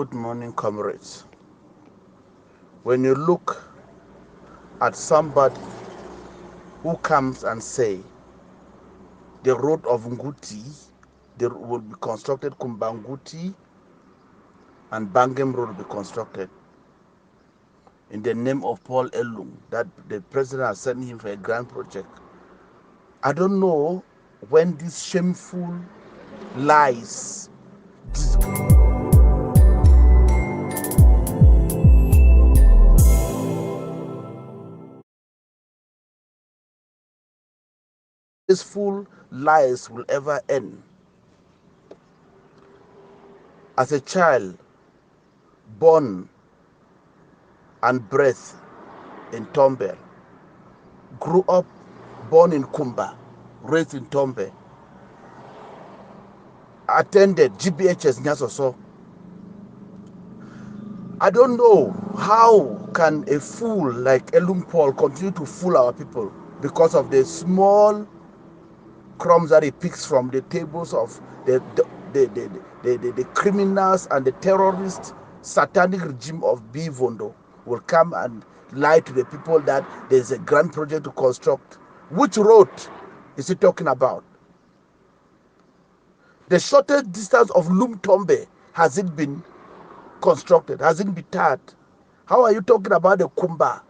Good morning, comrades. When you look at somebody who comes and say the road of Nguti will be constructed, Kumbanguti and Bangem Road will be constructed in the name of Paul Elung, that the president has sent him for a grand project. I don't know when these shameful lies, disgraceful lies will ever end. As a child born and bred in Tombe, grew up, born in Kumba, raised in Tombe, attended GBHS Nyasoso. I don't know how can a fool like Elung Paul continue to fool our people because of the small crumbs that he picks from the tables of the criminals and the terrorist satanic regime of B. Vondo will come and lie to the people that there's a grand project to construct. Which road is he talking about? The shortest distance of Lumtombe, has it been constructed? Has it been tarred? How are you talking about the Kumba,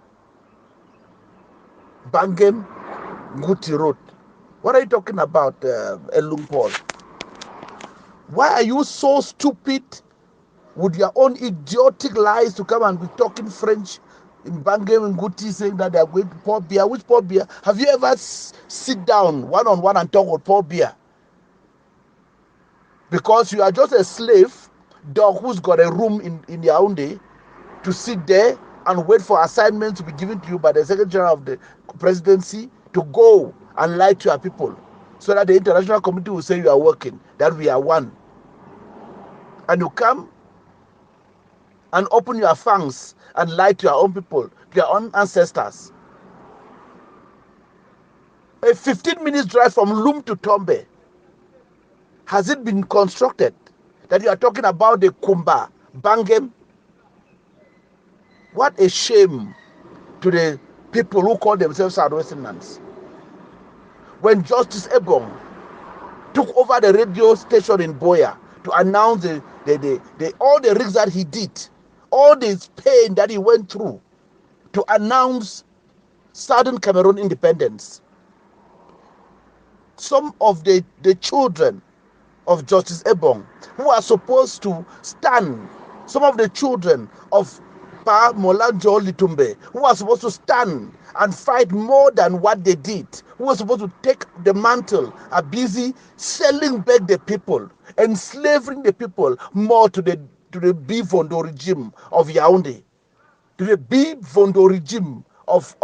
Bangem, Nguti Road? What are you talking about, Elung Paul? Why are you so stupid with your own idiotic lies to come and be talking French in Bangem and Nguti, saying that they are going to pour beer? Which pour beer? Have you ever sit down one-on-one and talk about pour beer? Because you are just a slave dog who's got a room in Yaoundé to sit there and wait for assignments to be given to you by the Secretary General of the Presidency to go and lie to your people, so that the international community will say you are working, that we are one. And you come and open your fangs and lie to your own people, to your own ancestors. A 15 minutes drive from Lum to Tombe, has it been constructed? That you are talking about the Kumba, Bangem? What a shame to the people who call themselves Southwesterners. When Justice Ebong took over the radio station in Boya to announce all the risks that he did, all this pain that he went through to announce Southern Cameroon independence, some of the children of Justice Ebong who are supposed to stand, some of the children of Pa Molanjo Litumbe who are supposed to stand and fight more than what they did, who are supposed to take the mantle, are busy selling back the people, enslaving the people more to the B. Vondo regime of Yaoundé, to the B. Vondo regime of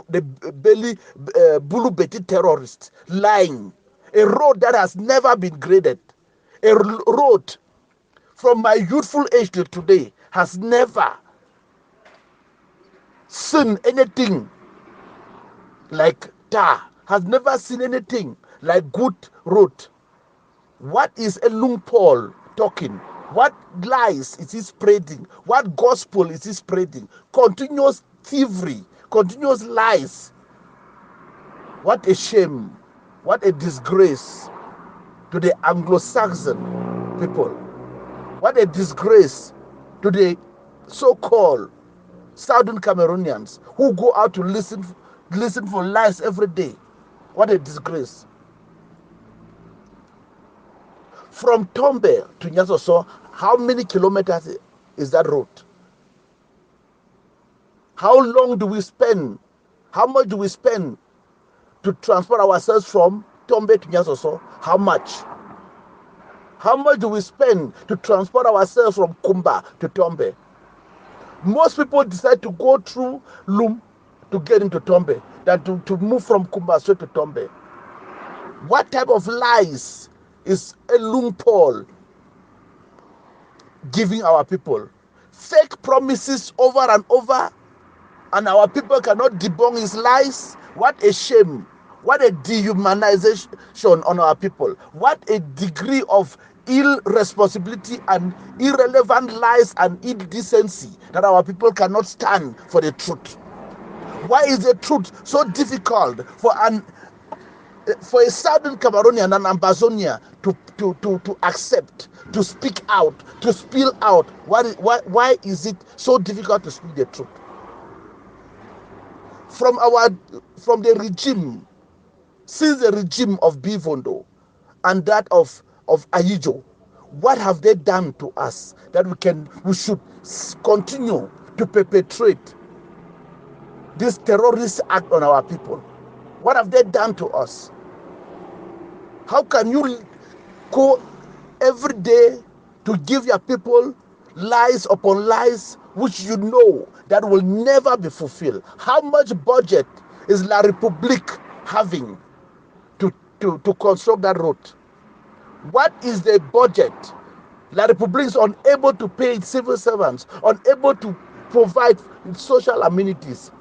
the Beli Bulu Beti terrorists, lying. A road that has never been graded, a road from my youthful age till today has never seen anything like tar, has never seen anything like good road. What is Elung Paul talking? What lies is he spreading? What gospel is he spreading? Continuous thievery, continuous lies. What a shame, what a disgrace to the Anglo-Saxon people. What a disgrace to the so-called Southern Cameroonians who go out to listen for lies every day. What a disgrace. From Tombe to Nyasoso, how many kilometers is that road? How long do we spend? How much do we spend to transport ourselves from Tombe to Nyasoso? How much? How much do we spend to transport ourselves from Kumba to Tombe? Most people decide to go through Lum to get into Tombe than to move from Kumba straight to Tombe. What type of lies is Elung Paul giving our people? Fake promises over and over, and our people cannot debunk his lies. What a shame. What a dehumanization on our people. What a degree of irresponsibility and irrelevant lies and indecency that our people cannot stand for the truth? Why is the truth so difficult for a southern Cameroonian and Ambazonian to accept, to speak out, to spill out? Why is it so difficult to speak the truth? From the regime, since the regime of Bivondo and that of Ayijo, what have they done to us that we should continue to perpetrate this terrorist act on our people? What have they done to us? How can you go every day to give your people lies upon lies which you know that will never be fulfilled? How much budget is La République having to construct that road? What is the budget? La République is unable to pay its civil servants, unable to provide social amenities.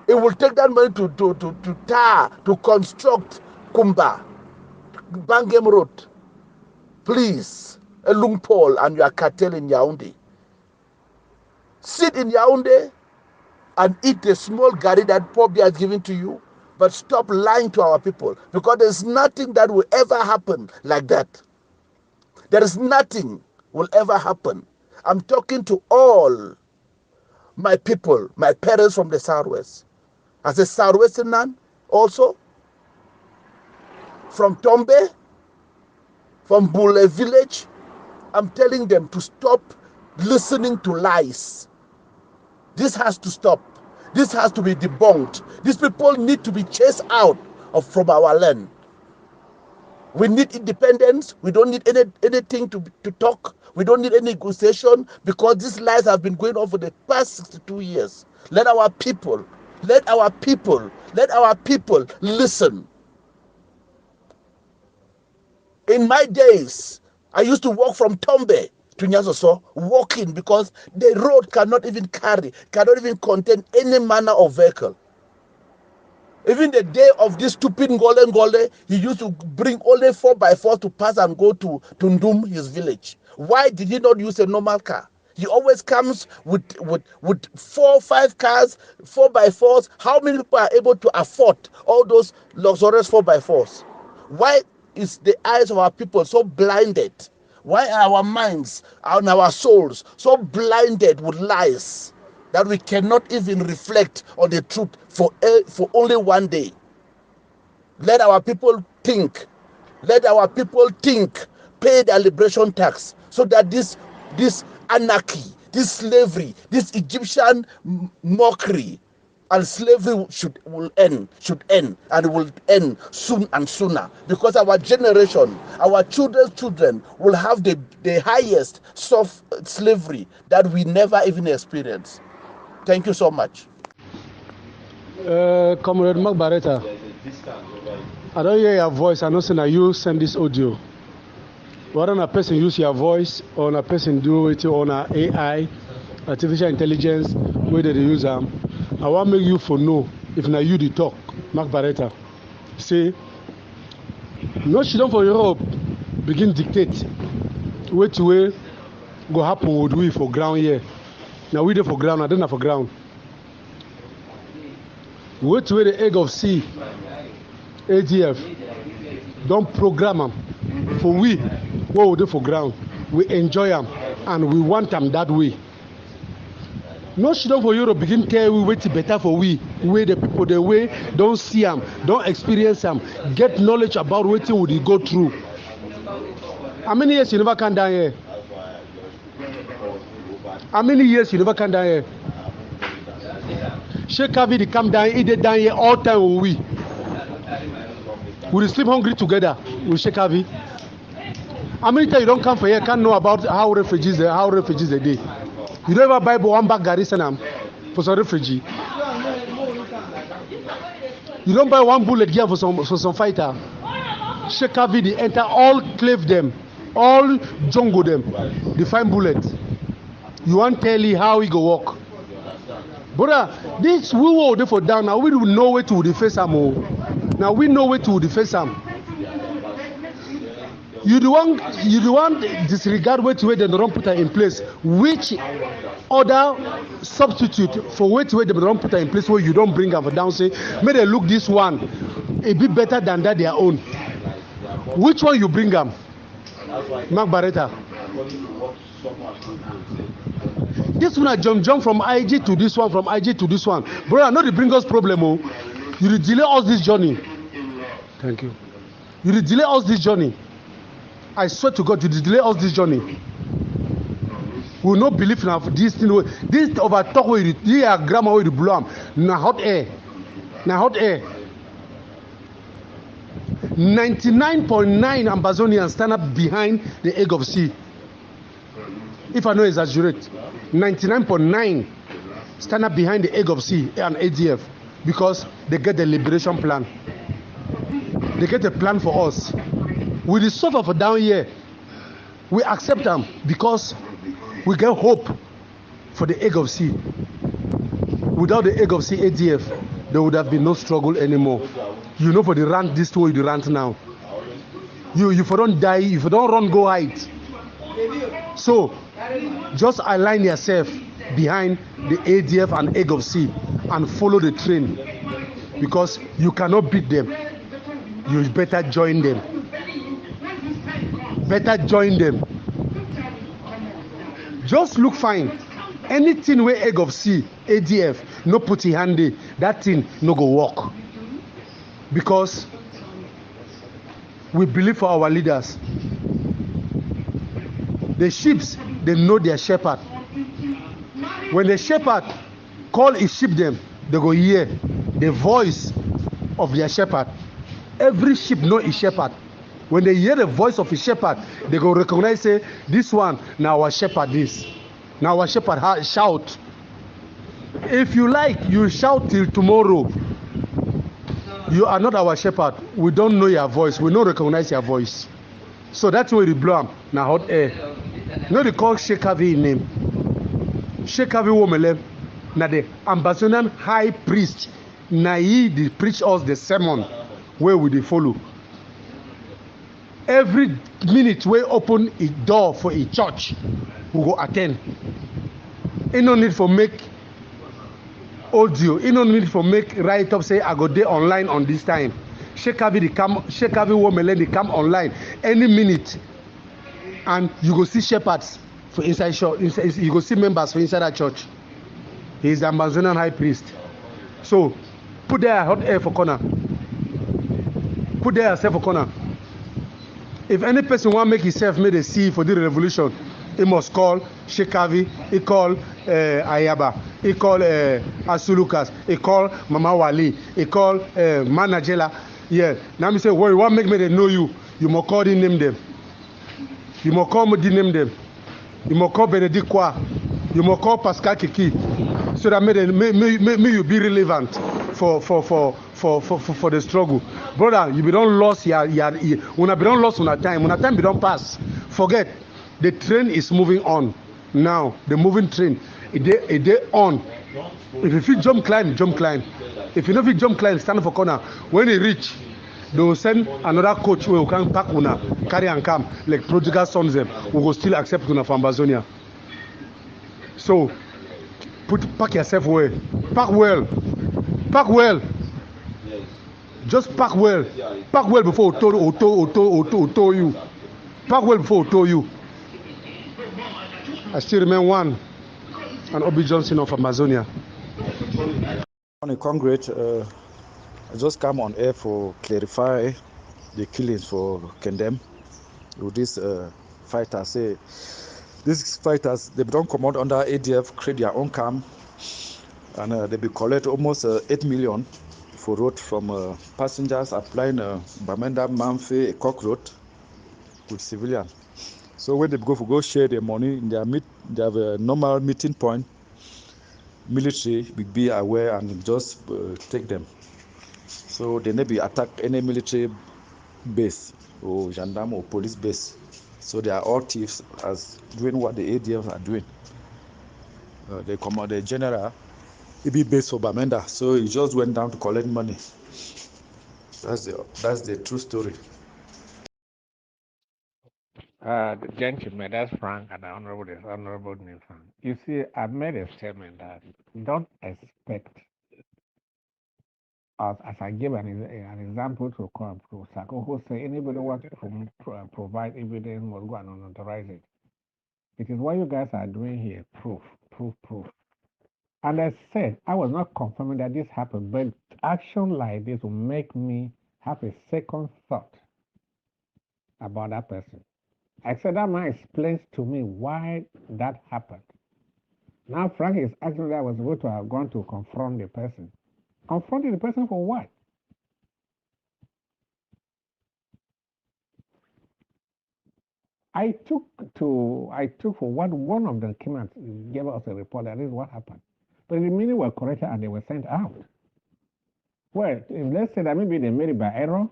It will take that money to construct Kumba, Bangem Road. Please, Elung Paul and your cartel in Yaoundé, sit in Yaoundé and eat a small gari that Pobia has given to you, but stop lying to our people, because there's nothing that will ever happen like that. There is nothing will ever happen. I'm talking to all my people, my parents from the Southwest. As a Southwesterner also, from Tombe, from Bule village, I'm telling them to stop listening to lies. This has to stop. This has to be debunked. These people need to be chased out from our land. We need independence. We don't need anything to talk. We don't need any negotiation, because these lies have been going on for the past 62 years. Let our people listen. In my days, I used to walk from Tombe to Nyasoso, walking, because the road cannot even contain any manner of vehicle. Even the day of this stupid Ngole, he used to bring only 4x4 to pass and go to Ndum, his village. Why did he not use a normal car? He always comes with 4, 5 cars, 4x4s. How many people are able to afford all those luxurious 4x4s? Why is the eyes of our people so blinded? Why are our minds and our souls so blinded with lies that we cannot even reflect on the truth for only one day? Let our people think. Let our people think. Pay their liberation tax, so that this anarchy, this slavery, this Egyptian mockery and slavery should end, and will end soon and sooner, because our generation, our children's children, will have the highest soft slavery that we never even experienced. Thank you so much. Comrade Mark Barretta, I don't hear your voice. I know that you send this audio. Whether a person use your voice or a person do it on a AI, artificial intelligence, whether they use them, I want make you for know if na you the talk, Mark Barretta. Say, no shit for Europe begin dictate way go happen with we for ground here. Now we there for ground, I don't have for ground. Way the egg of sea, ADF, don't program them for we. What we do for ground, we enjoy them and we want them that way. No shit for Europe begin tell we wait better for we the people the way don't see them, don't experience them, get knowledge about what would you go through. How many years you never come down here? How many years you never come down here? Sheikh Kavi they come down, he did down here all time with we sleep hungry together with Sheikh Kavi. How many times you don't come for here, can't know about how refugees they dey? You don't ever buy one bag Gary Senam for some refugee. You don't buy one bullet gear for some fighter. Sheikh Kavi they enter all clave them, all jungle them. They find bullet. You want tell you how he go walk? Brother, this we will dey for down now. We will know where to the face am. Now we know where to the face am. You the one disregard wait they don't put her in place. Which other substitute for wait they don't put her in place where you don't bring her for down say, may they look this one a bit better than that their own. Which one you bring them? Mark Barretta. This one I jump from IG to this one, from IG to this one. Bro, I know they bring us problem. Oh. You delay us this journey. Thank you. You delay us this journey. I swear to God, you delay us this journey. We will not believe in this thing. This over talk where you are grammar where you blow them. Na hot air. Na hot air. 99.9 Ambazonians stand up behind the egg of sea. If I don't exaggerate, 99.9 stand up behind the egg of sea and ADF because they get the liberation plan. They get a plan for us. We the suffer for down here. We accept them because we get hope for the egg of sea. Without the egg of sea ADF, there would have been no struggle anymore. You know, for the rant this way, the rant now. You for don't die, if you don't run, go hide. So just align yourself behind the ADF and egg of sea and follow the train because you cannot beat them. You better join them. Better join them. Just look fine. Anything where egg of sea, ADF, no put it handy, that thing no go work. Because we believe for our leaders. The sheep, they know their shepherd. When the shepherd call his sheep them, they go hear the voice of their shepherd. Every sheep know his shepherd. When they hear the voice of his shepherd, they go recognize, say, this one, now our shepherd is. Now our shepherd shout. If you like, you shout till tomorrow. You are not our shepherd. We don't know your voice. We don't recognize your voice. So that's why we blow them. Now hot air. You know they call Shekavi in name. Shekavi Womele. Now the Ambazonian high priest. Now he preach us the sermon where we they follow. Every minute we open a door for a church, we go attend. Ain't no need for make audio. Ain't no need for make write up say I go there online on this time. Shekavi Womele they come online any minute, and you go see shepherds for inside church. You go see members for inside that church. He is the Ambazonian high priest. So put there hot air for corner. Put there yourself for corner. If any person want make himself made a see for the revolution, he must call Shekavi, he call Ayaba, he call Asulukas, he call Mama Wali, he call Manajela. Yeah. Now me say, well, you want make me they know you, you must call the name them. You must call me the name them. You must call Benedict Kwa. You must call Pascal Kiki. So that may you be relevant for the struggle. Brother, you be don't lost when I be don't lost on time be don't pass. Forget, the train is moving on now. The moving train, it dey on. If you feel jump climb. If you don't feel jump climb, stand for corner. When you reach, they will send another coach where you can pack una, carry and come like prodigal sons them. We will still accept una from Amazonia. So pack yourself well. Pack well. Just pack well. Pack well before we tow you. Pack well before we tow you. I still remain one and Obi Johnson of Amazonia. On a concrete, I just come on air for clarify the killings for condemn with these fighters. Say these fighters they don't come out under ADF, create their own camp, and they be collect almost 8 million for road from passengers applying Bamenda Manfe a cock road with civilian. So when they go share their money, they have a normal meeting point. Military will be aware and just take them. So they never attack any military base or gendarme or police base. So they are all thieves as doing what the ADF are doing. They command the general, he be based for Bamenda, so he just went down to collect money. That's the true story. The gentleman, that's Frank, and the honorable name Frank. You see, I made a statement that don't expect us, as I gave an example to Sako, who say anybody wants to provide evidence will go and authorize it. It is what you guys are doing here, proof, proof, proof. And I said, I was not confirming that this happened, but action like this will make me have a second thought about that person. I said that man explains to me why that happened. Now Frank is asking that I was supposed to have gone to confront the person. Confronting the person for what? I took for what one of them came and gave us a report that is what happened. But the meaning were corrected and they were sent out. Well, let's say that maybe they made it by error,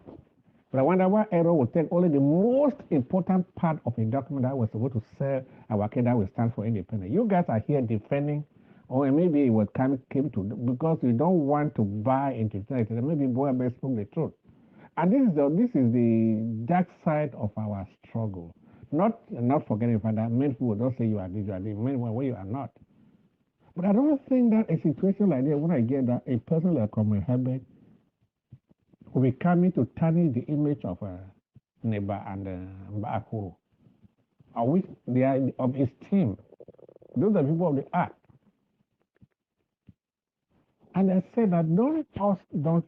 but I wonder why error would take only the most important part of a document that was supposed to say our case that will stand for independence. You guys are here defending, or maybe it was came to because you don't want to buy into it. Maybe Boabe spoke the truth. And this is the dark side of our struggle. Not forgetting that many people don't say you are this, you are this, many when you are not. But I don't think that a situation like that, when I get that a person like Comrade Herbert will be coming to tarnish the image of Neba and Mbakuru, they are of his team. Those are people of the art. And I said that don't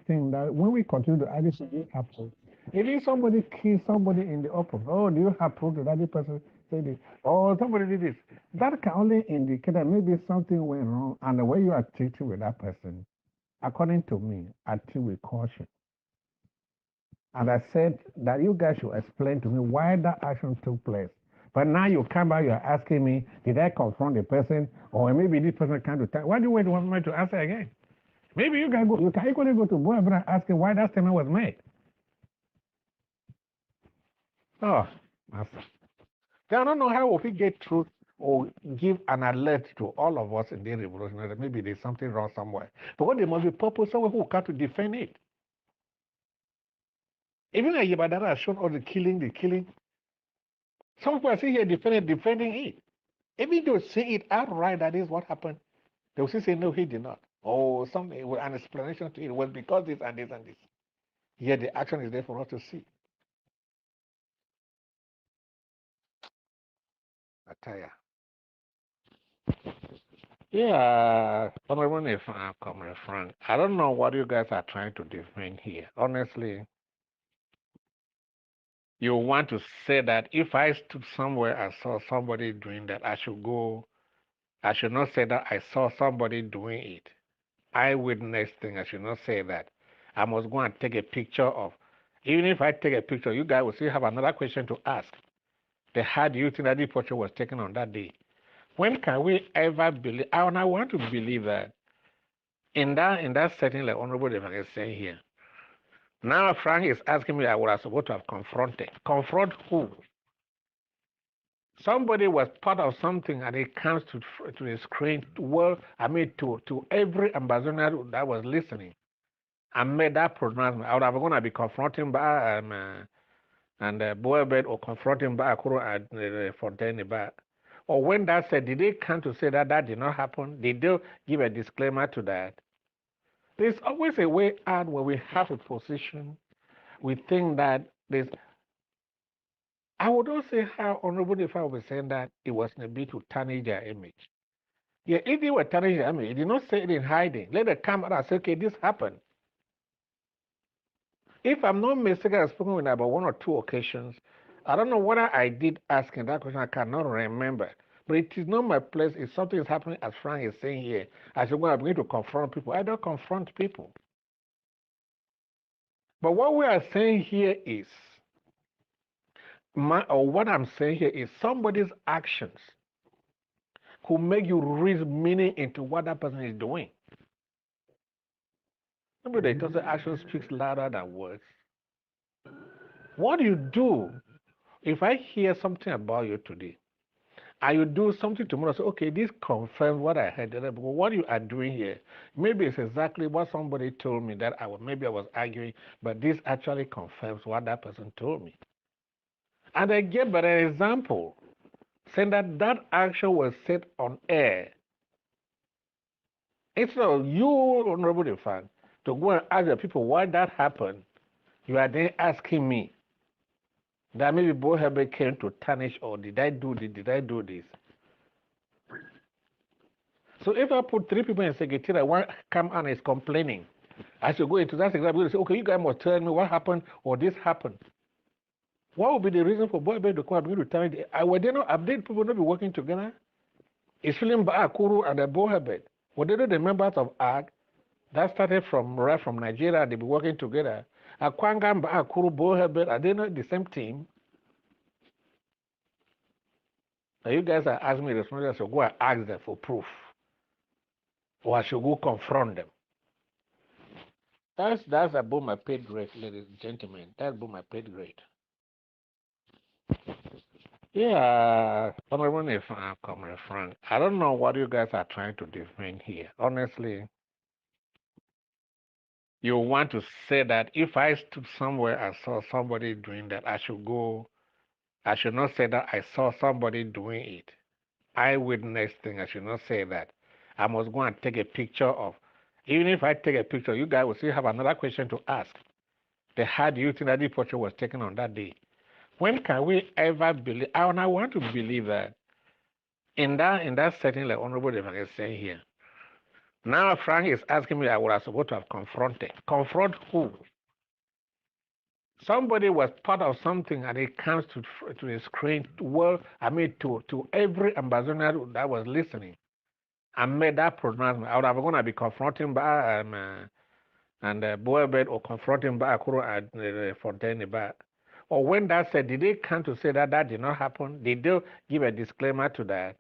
think that when we continue to add this, it happens. If somebody kills somebody in the open, oh, do you have proof that that person said this? Oh, somebody did this. That can only indicate that maybe something went wrong, and the way you are treating with that person, according to me, I treat with caution. And I said that you guys should explain to me why that action took place. But now you come back, you are asking me, did I confront the person, or maybe this person can't do that? Why do you want me to answer again? Maybe you can equally go to Boabe and ask him why that statement was made. Oh, master. I don't know how we get through or give an alert to all of us in the revolution that maybe there's something wrong somewhere. Because there must be people somewhere who come to defend it. Even like Yabadara has shown all the killing. Some people are sitting here defending it. Even though say it outright that is what happened, they will still say no, he did not. Or something with an explanation to it was because this and this and this. Yet the action is there for us to see. I tell ya. Yeah, Honorable Comrade Frank, I don't know what you guys are trying to defend here. Honestly, you want to say that if I stood somewhere and saw somebody doing that, I should not say that I saw somebody doing it. Eyewitness thing, I should not say that. I must go and take a picture of, even if I take a picture, you guys will still have another question to ask. How do you think that the picture was taken on that day? When can we ever believe? And I want to believe that in that setting, like Honorable Devon is saying here. Now Frank is asking me, I was supposed to have confronted. Confront who? Somebody was part of something, and it comes to the screen. To every Ambazonian that was listening, and made that pronouncement. I would have going to be confronting by and Boabed or confronting by Akuro and Fontaine back. Or when that said, did they come to say that did not happen? Did they give a disclaimer to that? There's always a way out where we have a position. We think that there's. I would not say how honorable if I was saying that it was a bit to tarnish their image. Yeah, if they were tarnishing their image, they did not say it in hiding. Let the camera say, okay, this happened. If I'm not mistaken, I've spoken with about one or two occasions. I don't know whether I did ask him that question. I cannot remember. But it is not my place. If something is happening, as Frank is saying here, I should go and begin to confront people. I don't confront people. But what we are saying here is, what I'm saying here is somebody's actions could make you read meaning into what that person is doing. Remember, they told action speaks louder than words. What do you do if I hear something about you today? And you do something tomorrow, say, okay, this confirms what I heard. But what you are doing here, maybe it's exactly what somebody told me that maybe I was arguing, but this actually confirms what that person told me. And I gave an example saying that that action was set on air. Instead of you, Honorable Defan, to go and ask the people why that happened, you are then asking me that maybe Bo Herbert came to tarnish or did I do this? So if I put 3 people in secretariat, one come and is complaining, I should go into that secretariat and say, okay, you guys must tell me what happened or this happened. What would be the reason for Bo Herbert to come and to tell me? Would they not update people not be working together? Is Philip Akuru and the Bo Herbert? Were they not the members of AG that started from Nigeria? They be working together. Akwanga Akuru, Bo Herbert, are they not the same team? Now you guys are asking me the responsibility, so go and ask them for proof. Or I should go confront them. That's above my paid grade, ladies and gentlemen. That's above my paid grade. Yeah, Honorable Comrade Frank, I don't know what you guys are trying to defend here. Honestly, you want to say that if I stood somewhere and saw somebody doing that, I should not say that I saw somebody doing it. Eyewitness thing, I should not say that. I must go and take a picture of. Even if I take a picture, you guys will still have another question to ask. How do you think that the picture was taken on that day? When can we ever believe? And I want to believe that in that setting, like Honorable Devon is saying here. Now Frank is asking me, I would have supposed to have confronted. Confront who? Somebody was part of something and it comes to the screen, to every Ambazonian that was listening and made that pronouncement. I would have going to be confronting by and Boebed or confronting by Akuro and Fontaine. Or when that said, did they come to say that did not happen? Did they give a disclaimer to that?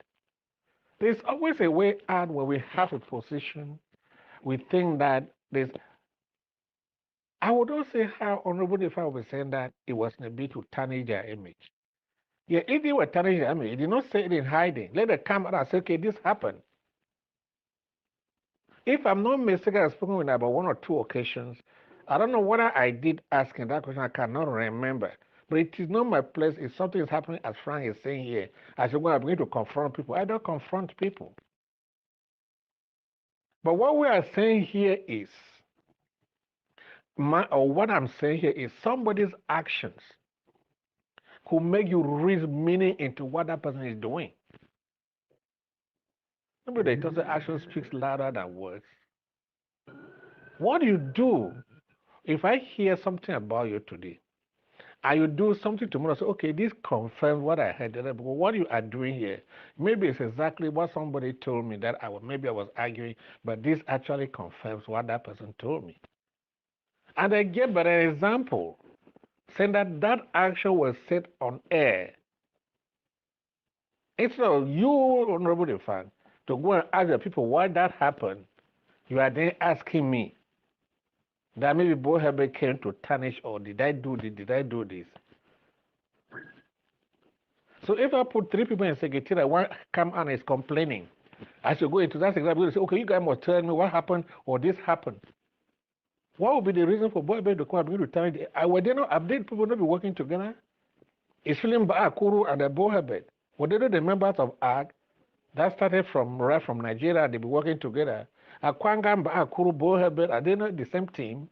There's always a way out where we have a position. We think that there's. I would not say how Honorable if I was saying that it was a bit to tarnish their image. Yeah, if they were tarnishing their image, they did not say it in hiding. Let them come out and say, okay, this happened. If I'm not mistaken, I've spoken with them about 1 or 2 occasions. I don't know whether I did ask him that question. I cannot remember. But it is not my place. If something is happening, as Frank is saying here, I should go and begin to confront people. I don't confront people. But what we are saying here is, what I'm saying here is somebody's actions could make you read meaning into what that person is doing. Remember, they say action speaks louder than words. What do you do if I hear something about you today, and you do something tomorrow? Say, okay, this confirms what I heard. But what you are doing here, maybe it's exactly what somebody told me that maybe I was arguing, but this actually confirms what that person told me. And I gave an example saying that that action was set on air. Instead of you, Honorable Defan, to go and ask the people why that happened, you are then asking me that maybe Bo Herbert came to tarnish or did I do this? So if I put 3 people in secretariat, one come and is complaining, I should go into that secretariat and say, okay, you guys must tell me what happened or this happened. What would be the reason for Bo Herbert to come and to tell me? Would they not update people not be working together? Is Philip Akuru and the Bo Herbert? Were they not the members of AG that started from Nigeria? They be working together. Akwanga Akuru, Bo Herbert, are they not the same team?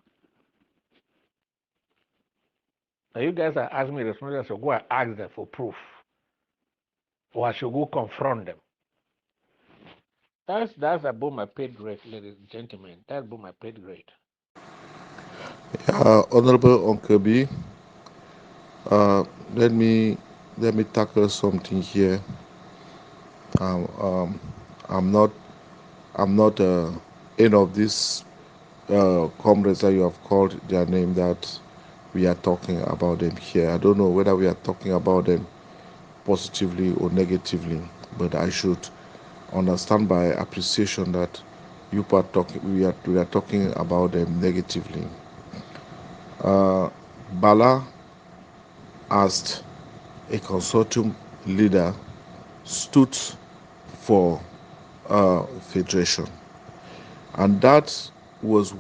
Now you guys are asking me the responsibility, so go and ask them for proof. Or I should go confront them. That's above my paid grade, ladies and gentlemen. That's above my paid grade. Honorable Uncle B, let me tackle something here. I'm not any of these comrades that you have called their name that we are talking about them here. I don't know whether we are talking about them positively or negatively, but I should understand by appreciation that we are talking about them negatively. Bala asked a consortium leader stood for federation, and that was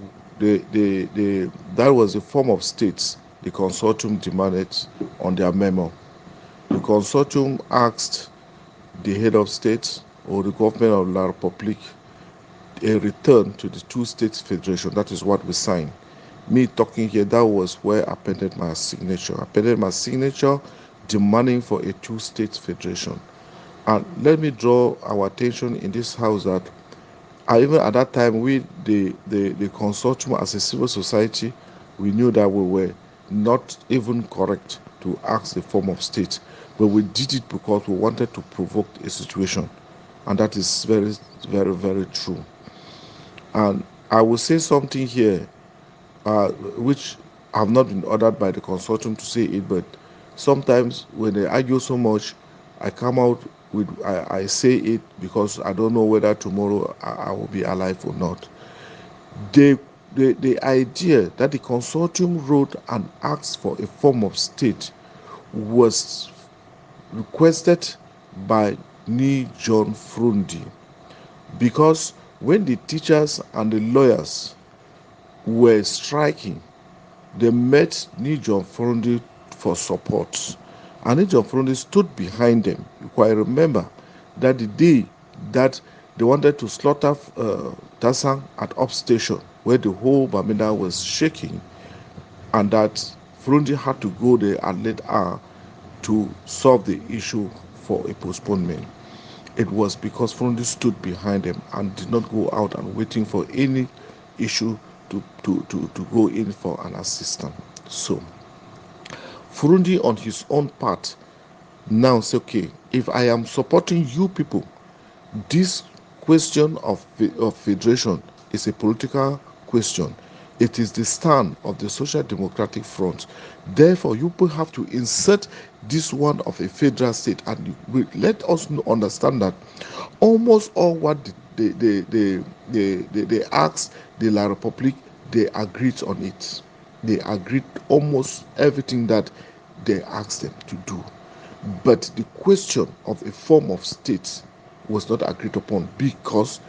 that was the form of states the consortium demanded on their memo the consortium asked the head of state or the government of La Republique a return to the two-state federation. That is what we signed. Me talking here, that was where I appended my signature. I appended my signature demanding for a two-state federation. And let me draw our attention in this house that even at that time, we, the consortium as a civil society, we knew that we were not even correct to ask the form of state, but we did it because we wanted to provoke a situation, and that is very, very, very true. And I will say something here, which have not been ordered by the consortium to say it, but sometimes when they argue so much, I come out with I say it because I don't know whether tomorrow I will be alive or not. The idea that the consortium wrote and asked for a form of state was requested by Ni John Frundi, because when the teachers and the lawyers were striking, they met Ni John Frundi for support, and Ni John Frundi stood behind them. You quite remember that the day that they wanted to slaughter Tasang at Up Station, where the whole Bamida was shaking, and that Frundi had to go there at late hour to solve the issue for a postponement. It was because Frundi stood behind them and did not go out and waiting for any issue to go in for an assistance. So Frundi on his own part now say, okay, if I am supporting you people, this question of federation is a political question. It is the stand of the Social Democratic Front. Therefore, you people have to insert this one of a federal state, and let us understand that almost all what they asked the La Republique, they agreed on it. They agreed almost everything that they asked them to do. But the question of a form of state was not agreed upon because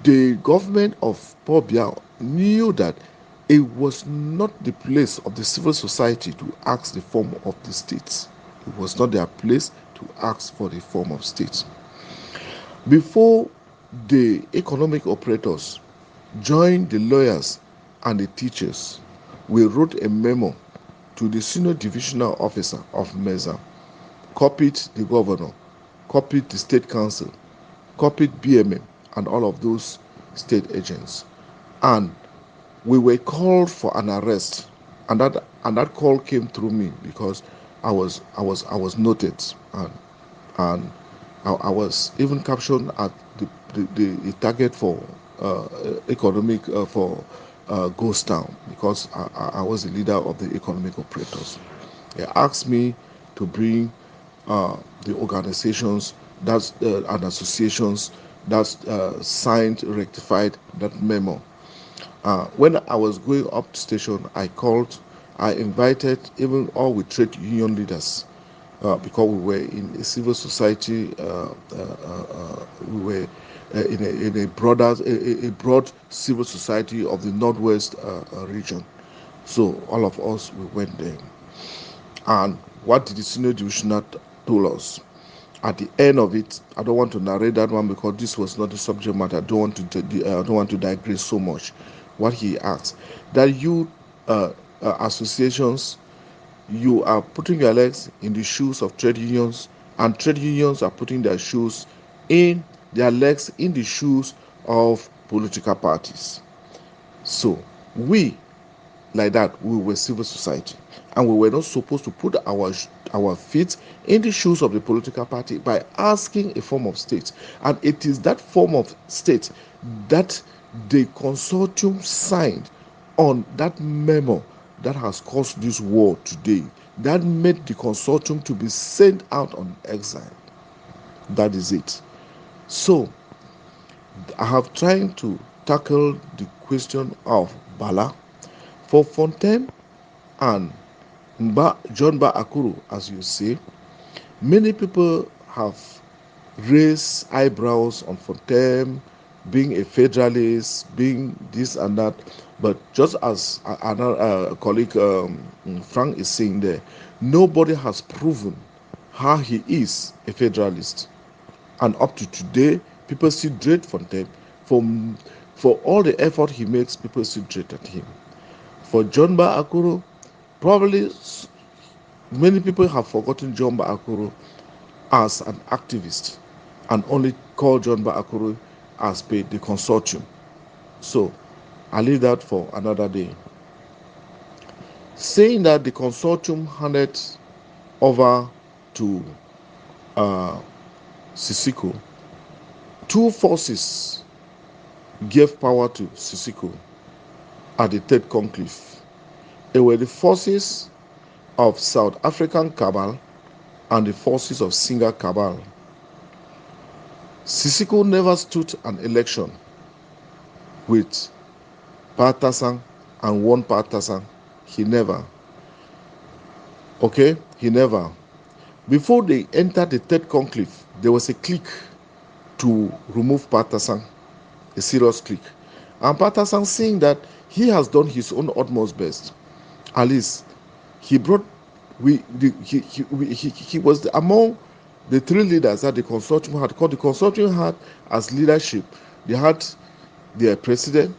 the government of Paul Biya knew that it was not the place of the civil society to ask the form of the state. It was not their place to ask for the form of state. Before the economic operators joined the lawyers and the teachers, we wrote a memo to the senior divisional officer of MESA, copied the governor, copied the state council, copied BMM and all of those state agents, and we were called for an arrest, and that call came through me because I was noted, and I was even captured at the target for economic for Ghost Town because I was the leader of the economic operators. They asked me to bring the organizations and associations that signed, rectified that memo. When I was going up the station, I invited even all with trade union leaders because we were in a civil society, we were in a broad civil society of the Northwest region. So all of us, we went there. And what did the senior divisional told us? At the end of it, I don't want to narrate that one because this was not the subject matter. I don't want to digress so much. What he asked, that you associations, you are putting your legs in the shoes of trade unions, and trade unions are putting their legs in the shoes of political parties. So we, like that, we were civil society, and we were not supposed to put our feet in the shoes of the political party by asking a form of state. And it is that form of state that the consortium signed on that memo that has caused this war today, that made the consortium to be sent out on exile. That is it. So I have tried to tackle the question of Bala. For Fontaine and John Ba Akuru, as you say, many people have raised eyebrows on Fontaine being a federalist, being this and that. But just as another colleague Frank is saying there, nobody has proven how he is a federalist. And up to today, people still dread from them. For all the effort he makes, people still dread at him. For John Akuro, probably many people have forgotten John Akuro as an activist and only call John Akuro as the consortium. So I'll leave that for another day. Saying that the consortium handed over to Sisiko, two forces gave power to Sisiko at the third conclave. They were the forces of South African cabal and the forces of Singa cabal. Sisiko never stood an election with Patasang and won Patasang. He never. Okay? He never. Before they entered the third conclave, there was a clique to remove Patasang, a serious clique. And Patasang saying that he has done his own utmost best. At least he brought he was among the three leaders that the consortium had. Called the consortium had as leadership. They had their president,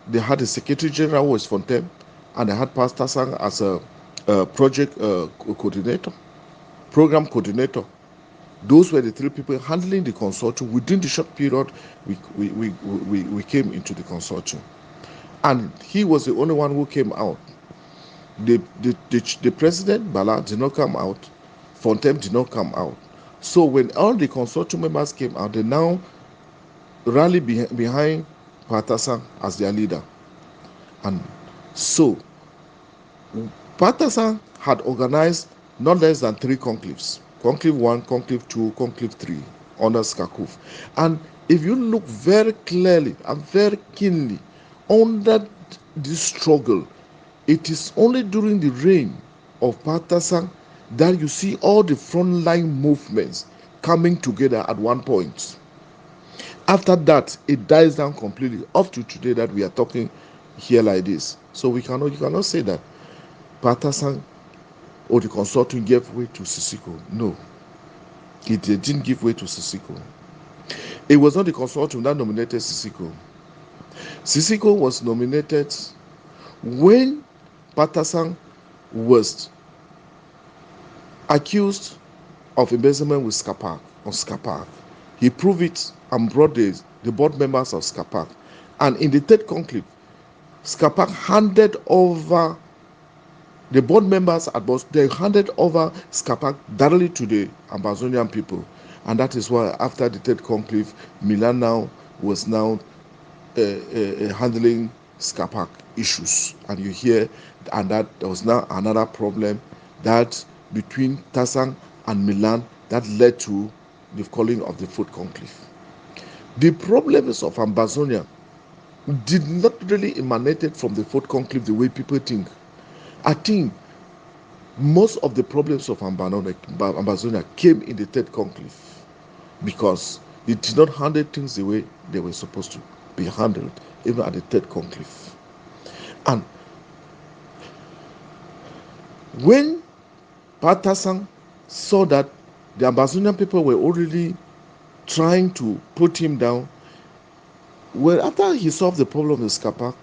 they had the secretary general who was from them, and they had Pastor Sang as a project coordinator, program coordinator. Those were the three people handling the consortium. Within the short period, we came into the consortium, and he was the only one who came out. The president, Bala, did not come out. Fontem did not come out. So when all the consortium members came out, they now rallied behind Patasang as their leader. And so Patasang had organized not less than 3 conclaves. Conclave 1, Conclave 2, Conclave 3 under Skakuf. And if you look very clearly and very keenly under this struggle, it is only during the reign of Patasang that you see all the frontline movements coming together at one point. After that, it dies down completely up to today that we are talking here like this. So you cannot say that Patasang or the consortium gave way to Sisiko. No, it didn't give way to Sisiko. It was not the consortium that nominated Sisiko. Sisiko was nominated when Patasang was accused of embezzlement with Skapak on Skapak. He proved it and brought the board members of Skapak. And in the third conclave, Skapak handed over the board members at both, they handed over Skapak directly to the Ambazonian people. And that is why after the third conclave, Milan now was now handling Skapak issues. And you hear, and that there was now another problem that between Tasang and Milan that led to the calling of the fourth conclave. The problems of Ambazonia did not really emanate from the fourth conclave the way people think. I think most of the problems of Ambazonia came in the third conclave because they did not handle things the way they were supposed to be handled, even at the third conclave. And when Patasang saw that the Ambazonian people were already trying to put him down, well, after he solved the problem with Skapak,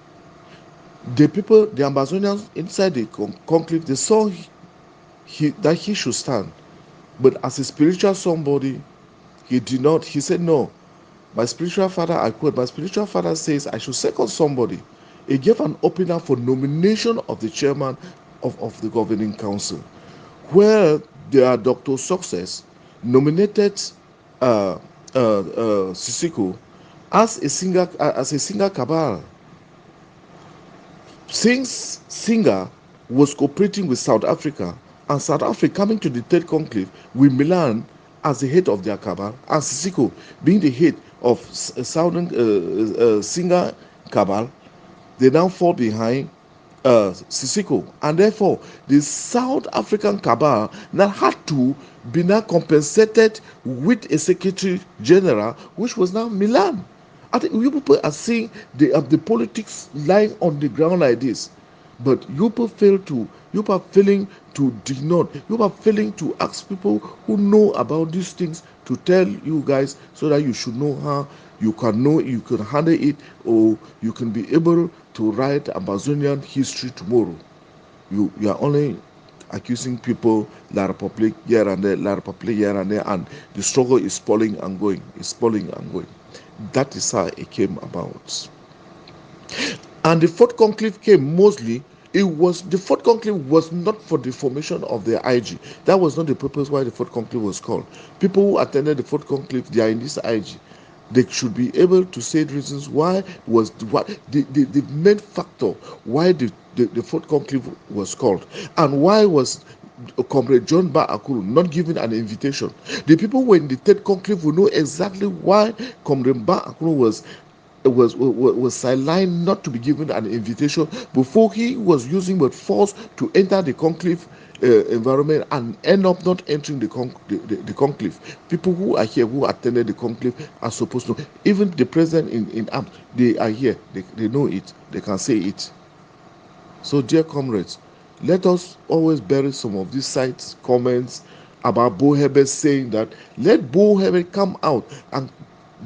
the Ambazonians inside the conclave, they saw that he should stand. But as a spiritual somebody, he did not. He said, no, my spiritual father, I quote, my spiritual father says I should second somebody. He gave an opener for nomination of the chairman of the governing council, where their Dr. Success nominated Sisiko as a singer cabal. Since Singer was cooperating with South Africa, and South Africa coming to the third conclave with Milan as the head of their cabal, and Sisiko being the head of Southern Singer cabal, they now fall behind Sisiko, and therefore the South African cabal now had to be now compensated with a secretary general, which was now Milan. I think you people are seeing the politics lying on the ground like this. But you people are failing to denote, you are failing to ask people who know about these things to tell you guys so that you should know how you can handle it, or you can be able to write Amazonian history tomorrow. You are only accusing people, La Republic here and there, La Republic here and there, and the struggle is spoiling and going, That is how it came about. And the fourth conclave came mostly. The fourth conclave was not for the formation of the IG. That was not the purpose why the fourth conclave was called. People who attended the fourth conclave, they are in this IG. They should be able to say the reasons why was what the main factor why the fourth conclave was called, and why was Comrade John Ba Akuru not given an invitation. The people who were in the third conclave will know exactly why Comrade Ba Akuru was sidelined not to be given an invitation before he was using the force to enter the conclave environment and end up not entering the conclave. People who are here who attended the conclave are supposed to. Even the president in arms, they are here. They know it. They can say it. So, dear comrades, let us always bury some of these sites comments about Bo Herbert saying that let Bo Herbert come out and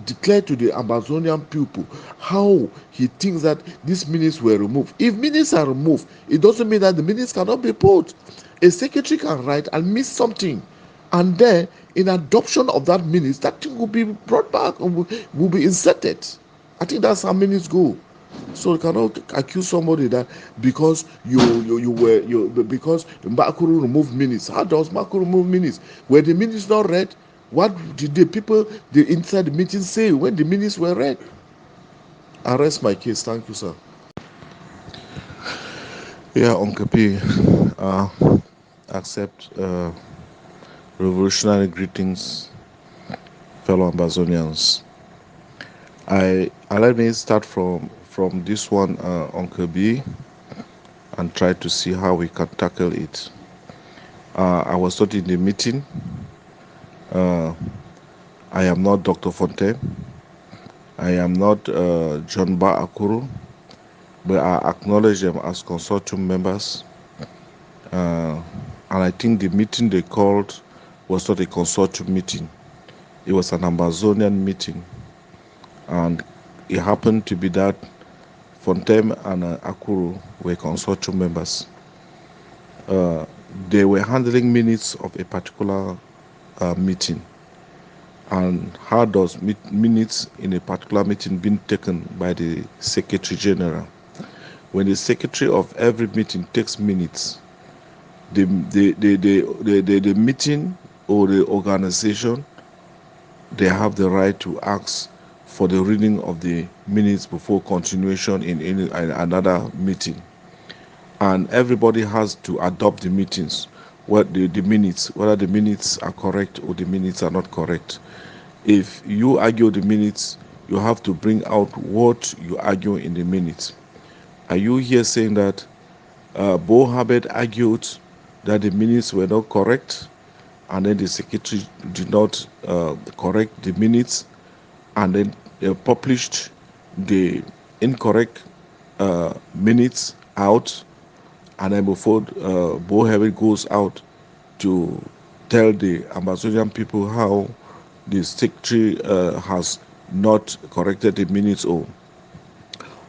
declare to the Ambazonian people how he thinks that these minutes were removed. If minutes are removed, it doesn't mean that the minutes cannot be put. A secretary can write and miss something, and then in adoption of that minutes, that thing will be brought back and will be inserted. I think that's how minutes go. So you cannot accuse somebody that because because Makuru removed minutes. How does Makuru remove minutes? Were the minutes not read? What did the people inside the meeting say when the minutes were read? I rest my case. Thank you, sir. Yeah, Uncle P, accept revolutionary greetings, fellow Ambazonians. I let me start from this one, Uncle B, and try to see how we can tackle it. I was not in the meeting. I am not Dr. Fontaine. I am not John Ba Akuru, but I acknowledge them as consortium members. And I think the meeting they called was not a consortium meeting. It was an Ambazonian meeting. And it happened to be that Fontaine and Akuru were consortium members. They were handling minutes of a particular meeting. And how does minutes in a particular meeting being taken by the Secretary General? When the Secretary of every meeting takes minutes, the meeting or the organization, they have the right to ask for the reading of the minutes before continuation in another meeting. And everybody has to adopt the meetings, the minutes, whether the minutes are correct or the minutes are not correct. If you argue the minutes, you have to bring out what you argue in the minutes. Are you here saying that Bo Herbert argued that the minutes were not correct, and then the secretary did not correct the minutes, and then they published the incorrect minutes out, and then before Bo Herbert goes out to tell the Amazonian people how the secretary has not corrected the minutes, or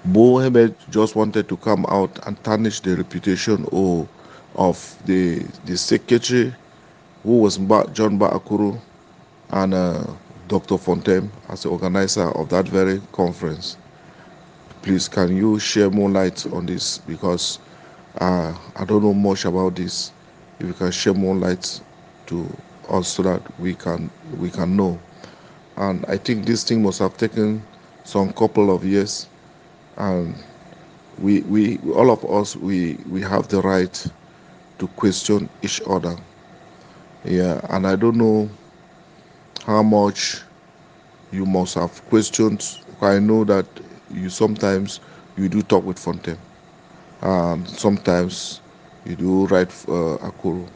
Bo Herbert just wanted to come out and tarnish the reputation of the secretary, who was John Ba Akuru, and Dr. Fontaine as the organizer of that very conference. Please, can you share more light on this? Because I don't know much about this. If you can share more light to us so that we can know. And I think this thing must have taken some couple of years, and we all of us we have the right to question each other. Yeah, and I don't know how much you must have questioned. I know that you sometimes you do talk with Fontaine, and sometimes you do write Akuru.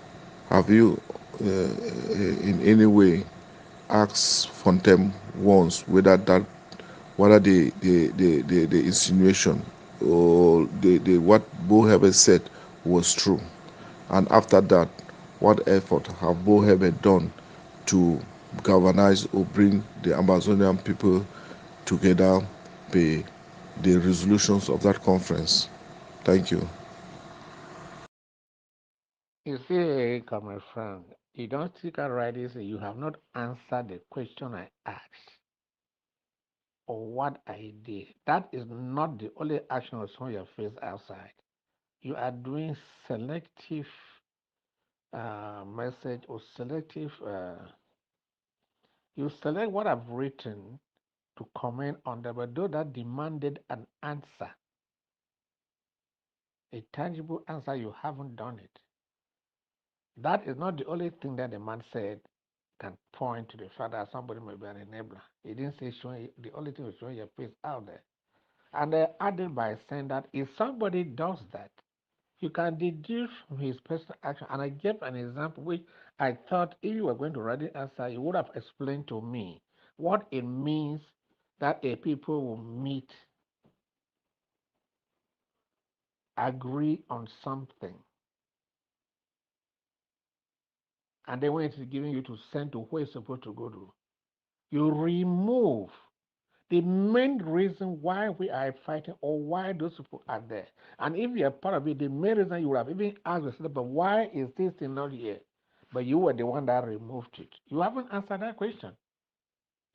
Have you in any way asked Fontaine once whether the insinuation what Bohebe said was true. And after that, what effort have Bohebe done to galvanize or bring the Ambazonian people together by the resolutions of that conference? Thank you. You see, Comrade Frank, you don't speak out right. You have not answered the question I asked or what I did. That is not the only action that's on your face outside. You are doing selective message or selective. You select what I've written to comment on them, but those that demanded an answer, a tangible answer, you haven't done it. That is not the only thing that the man said can point to the fact that somebody may be an enabler. He didn't say showing the only thing was showing your face out there. And they added by saying that if somebody does that, you can deduce from his personal action. And I gave an example which I thought if you were going to write the answer, you would have explained to me what it means that a people will meet, agree on something, and then when it is given you to send to where it's supposed to go to, you remove the main reason why we are fighting or why those people are there. And if you are part of it, the main reason you would have even asked yourself, but why is this thing not here? But you were the one that removed it. You haven't answered that question.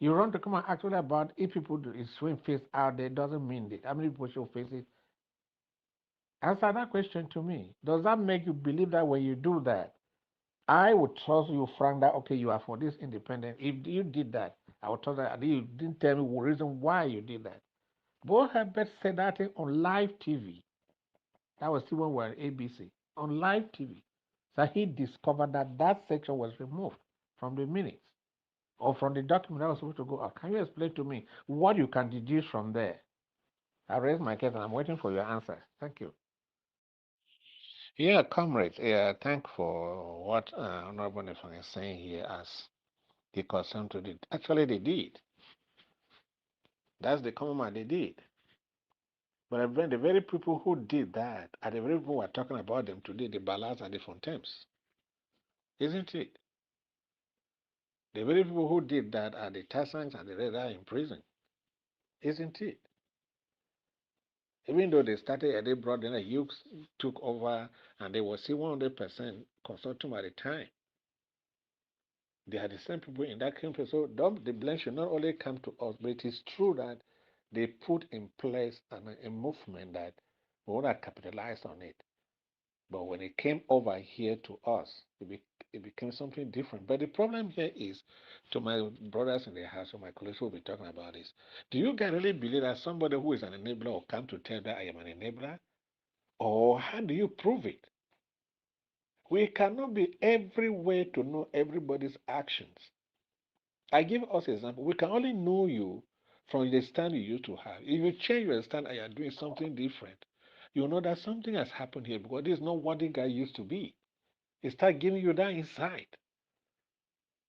You want to come and actually about if people do is showing face out there, doesn't mean that. How many people show faces? Answer that question to me. Does that make you believe that when you do that, I would trust you, Frank, that okay, you are for this independent. If you did that, I would trust that you didn't tell me the reason why you did that. Bo Herbert said that thing on live TV. That was still when we were at ABC. On live TV. So he discovered that that section was removed from the minutes or from the document that was supposed to go out. Can you explain to me what you can deduce from there? I raised my case and I'm waiting for your answer. Thank you. Yeah, comrades, yeah, thank for what Honorable Nefang is saying here as the concern to the. Actually, they did. That's the comment they did. But the very people who did that are the very people who are talking about them today, the Ballas and the Fontaines. Isn't it? The very people who did that are the Tassans and the Red Eye in prison. Isn't it? Even though they started and they brought in a youth took over and they were still 100% consortium at the time. They are the same people in that country. So the blame should not only come to us, but it is true that they put in place a movement that we want to capitalize on it. But when it came over here to us, it became something different. But the problem here is, to my brothers in the house, or my colleagues who will be talking about this, do you guys really believe that somebody who is an enabler will come to tell that I am an enabler? Or how do you prove it? We cannot be everywhere to know everybody's actions. I give us an example. We can only know you from the stand you used to have. If you change your stand and you are doing something different, you know that something has happened here because this is not what the guy used to be. It starts giving you that insight.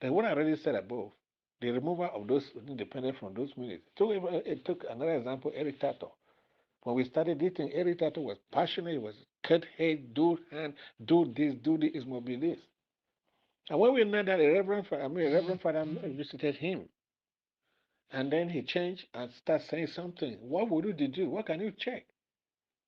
Then what I already said above, the removal of those independent from those minutes. So it took another example, Eric Tato. When we started this thing, Eric Tato was passionate. He was cut head, do hand, do this, must be this. And when we know that a Reverend Father visited him, and then he changed and started saying something. What would you do? What can you check?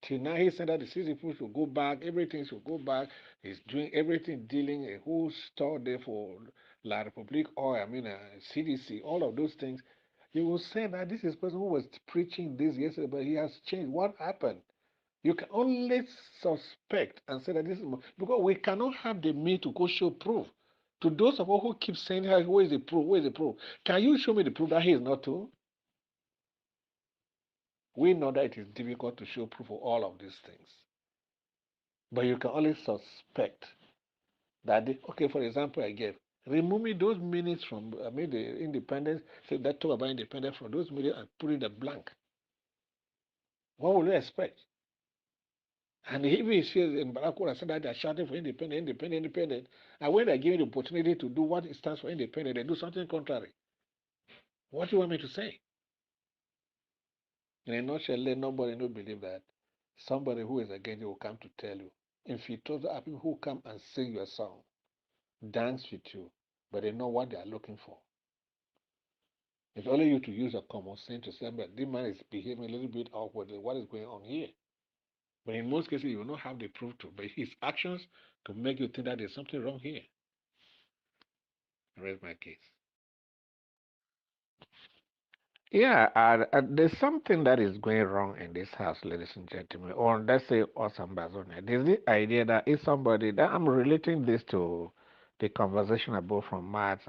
Till now, he said that the citizens should go back, everything should go back. He's doing everything, dealing a whole store there for La Republique or CDC, all of those things. You will say that this is a person who was preaching this yesterday, but he has changed. What happened? You can only suspect and say that this is because we cannot have the means to go show proof. To those of us who keep saying, "Hey, where is the proof? Where is the proof?" Can you show me the proof that he is not true? We know that it is difficult to show proof of all of these things. But you can only suspect that, okay, for example, I gave, remove me those minutes from, the independence, so that talk about independence from those minutes and put it a blank. What would you expect? And if he says in Barakura said that they're shouting for independent, and when they're given the opportunity to do what it stands for independent, they do something contrary. What do you want me to say? In a nutshell, let nobody not believe that Somebody who is against you will come to tell you. If you told are people who come and sing your song, dance with you, but they know what they are looking for. It's only you to use a common sense to say, but this man is behaving a little bit awkwardly. What is going on here? But in most cases, you will not have the proof to, but his actions to make you think that there's something wrong here. I raise my case. Yeah, there's something that is going wrong in this house, ladies and gentlemen, or let's say us Ambazonian. There's the idea that if somebody that I'm relating this to the conversation about from Matt,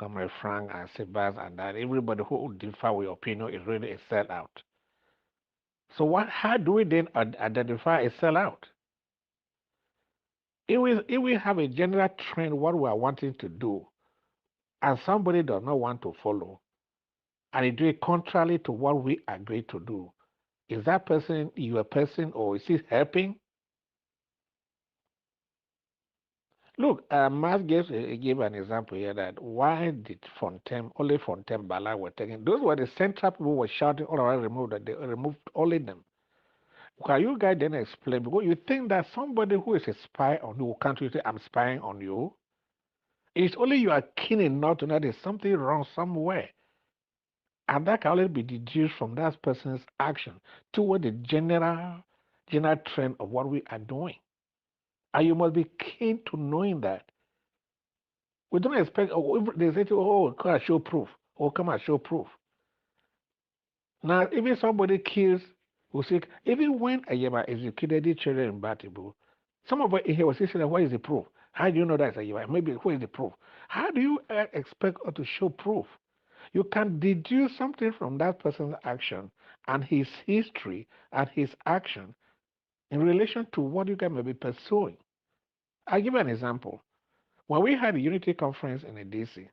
Comrade Frank, and Sebas, and that everybody who differ with opinion is really a sellout. So how do we then identify a sellout? If we have a general trend, what we are wanting to do, and somebody does not want to follow, and they do it contrary to what we agree to do, is that person your person or is he helping? Look, Mark gave an example here that why did only Fontaine Bala were taken? Those were the central people who were shouting all around removed that they removed only them. Can you guys then explain? Because you think that somebody who is a spy on you can't you say I'm spying on you? It's only you are keen enough to know there's something wrong somewhere. And that can only be deduced from that person's action toward the general trend of what we are doing. And you must be keen to knowing that. We don't expect, they say, oh, come and show proof. Oh, come and show proof. Now, even somebody kills, who say, even when Ayeba executed the children in Batibu, some of it here was saying, what is the proof? How do you know that's Ayeba? Maybe, what is the proof? How do you expect us to show proof? You can deduce something from that person's action and his history and his action in relation to what you guys may be pursuing. I'll give you an example. When we had a unity conference in the DC,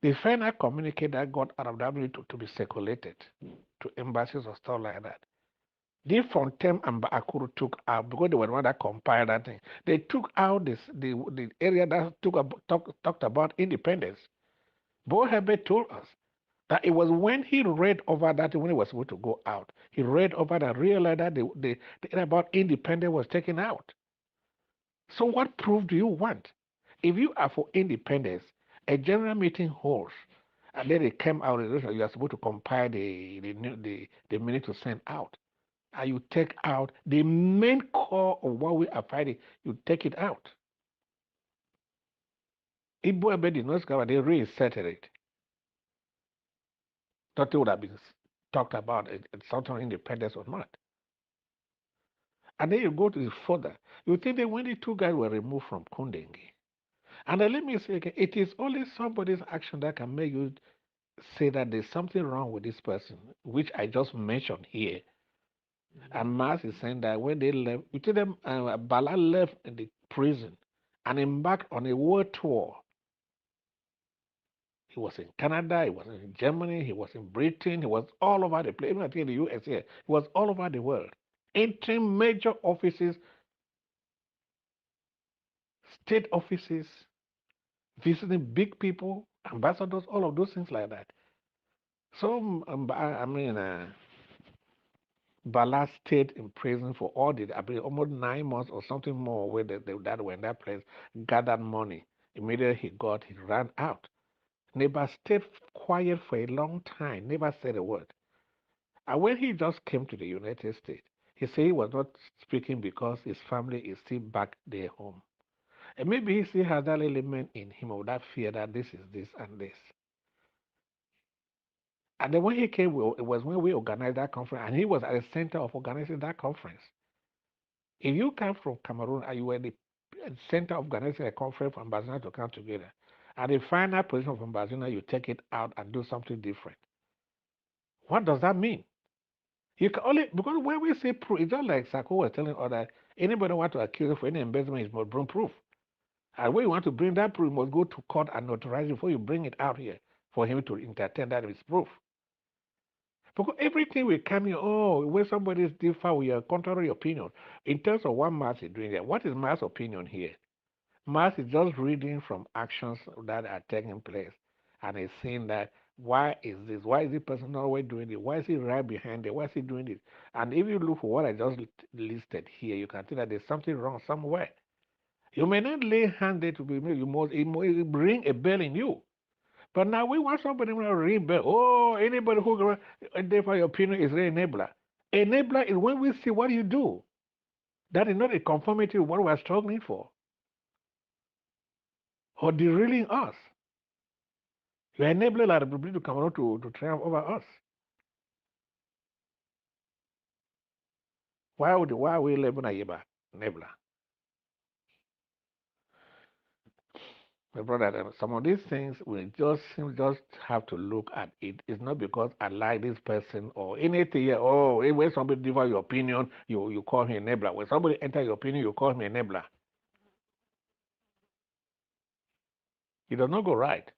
the final communique that got out of that to be circulated to embassies or stuff like that. The Fontaine and Akuru took out, because they were the one that compiled that thing, they took out the area that talked about independence. Bo Herbert told us that it was when he read over that, when he was supposed to go out, he read over that, realized that the area about independence was taken out. So what proof do you want? If you are for independence, a general meeting holds, and then it came out, you are supposed to compile the minute to send out. And you take out the main core of what we are fighting, you take it out. If Boabe did not discover, they resettled it. Nothing would have been talked about something independence or not. And then you go to the further. You think that when the two guys were removed from Kundenge, and then let me say again, it is only somebody's action that can make you say that there's something wrong with this person, which I just mentioned here. And Mars is saying that when they left, you tell them Bala left in the prison and embarked on a world tour. He was in Canada, he was in Germany, he was in Britain, he was all over the place, even I think in the US here. He was all over the world, entering major offices, state offices, visiting big people, ambassadors, all of those things like that. So, Bala stayed in prison for almost 9 months or something more, where that were in that place, gathered money. Immediately he ran out. Never stayed quiet for a long time, never said a word. And when he just came to the United States, he said he was not speaking because his family is still back there home. And maybe he still has that element in him of that fear that this is this and this. And then when he came, it was when we organized that conference, and he was at the center of organizing that conference. If you come from Cameroon and you were the center of organizing a conference for Ambazonian to come together, at the final position of Ambazonian, you take it out and do something different. What does that mean? You can only, because when we say proof, it's not like Sako was telling us that anybody want to accuse us for any embezzlement is must bring proof. And when you want to bring that proof, you must go to court and notarize it before you bring it out here for him to entertain that as proof. Because everything will come here, when somebody is different with your contrary opinion, in terms of what Mars is doing there, what is Mars' opinion here? Mars is just reading from actions that are taking place, and is saying that Why is this? Why is this person always doing it? Why is he right behind it? Why is he doing it? And if you look for what I just listed here, you can see that there's something wrong somewhere. You may not lay hand there to be made. It must ring a bell in you. But now we want somebody to ring bell. Oh, anybody who for your opinion is an enabler. Enabler is when we see what you do. That is not a conformity to what we are struggling for or derailing us. You enable our Republic to come out to triumph over us. Why are we labeling a enabler? My brother, some of these things we just have to look at it. It's not because I like this person or anything. Oh, when somebody differ your opinion, you call him enabler. When somebody enter your opinion, you call him enabler. It does not go right.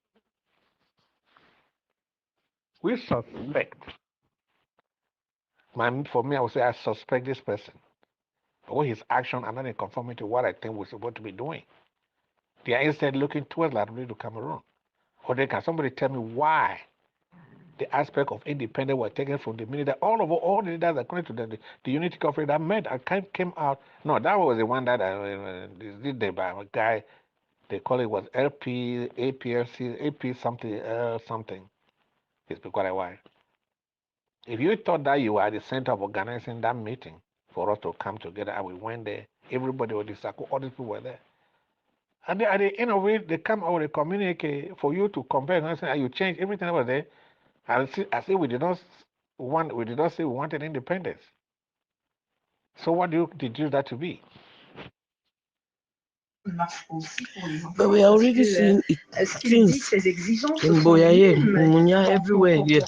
We suspect. For me, I would say I suspect this person. Or his actions are not in conformity to what I think we're supposed to be doing. They are instead looking towards Liberia to Cameroon. Or can somebody tell me why the aspect of independence were taken from the minute that all the leaders that connected to the Unity Conference that met and came out? No, that was the one that did by a guy. They call it was LP, APLC, AP something, something. It's been quite a while. If you thought that you were at the center of organizing that meeting for us to come together and we went there, everybody was the circle, all these people were there. And at the end of it, they come out with a communique for you to compare and say, you change everything over there. I see we did not say we wanted independence. So what did you that to be? But we are already seeing it since in Boyaye, Munya, everywhere here,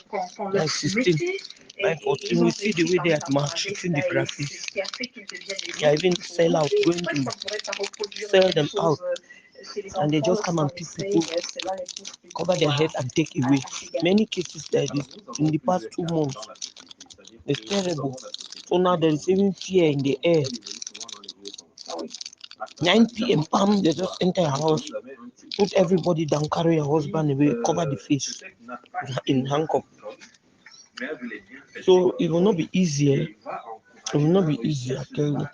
like 16, like 14, we see the way they are marketing the graphics. They even sell out, going to sell them out. And they just come and pick people, cover their head and take away. Many cases like this in the past 2 months. It's terrible. So now there is even fear in the air. 9 p.m. They just enter a house, put everybody down, carry your husband away, cover the face in handcuff. So it will not be easier. It will not be easy, I tell you.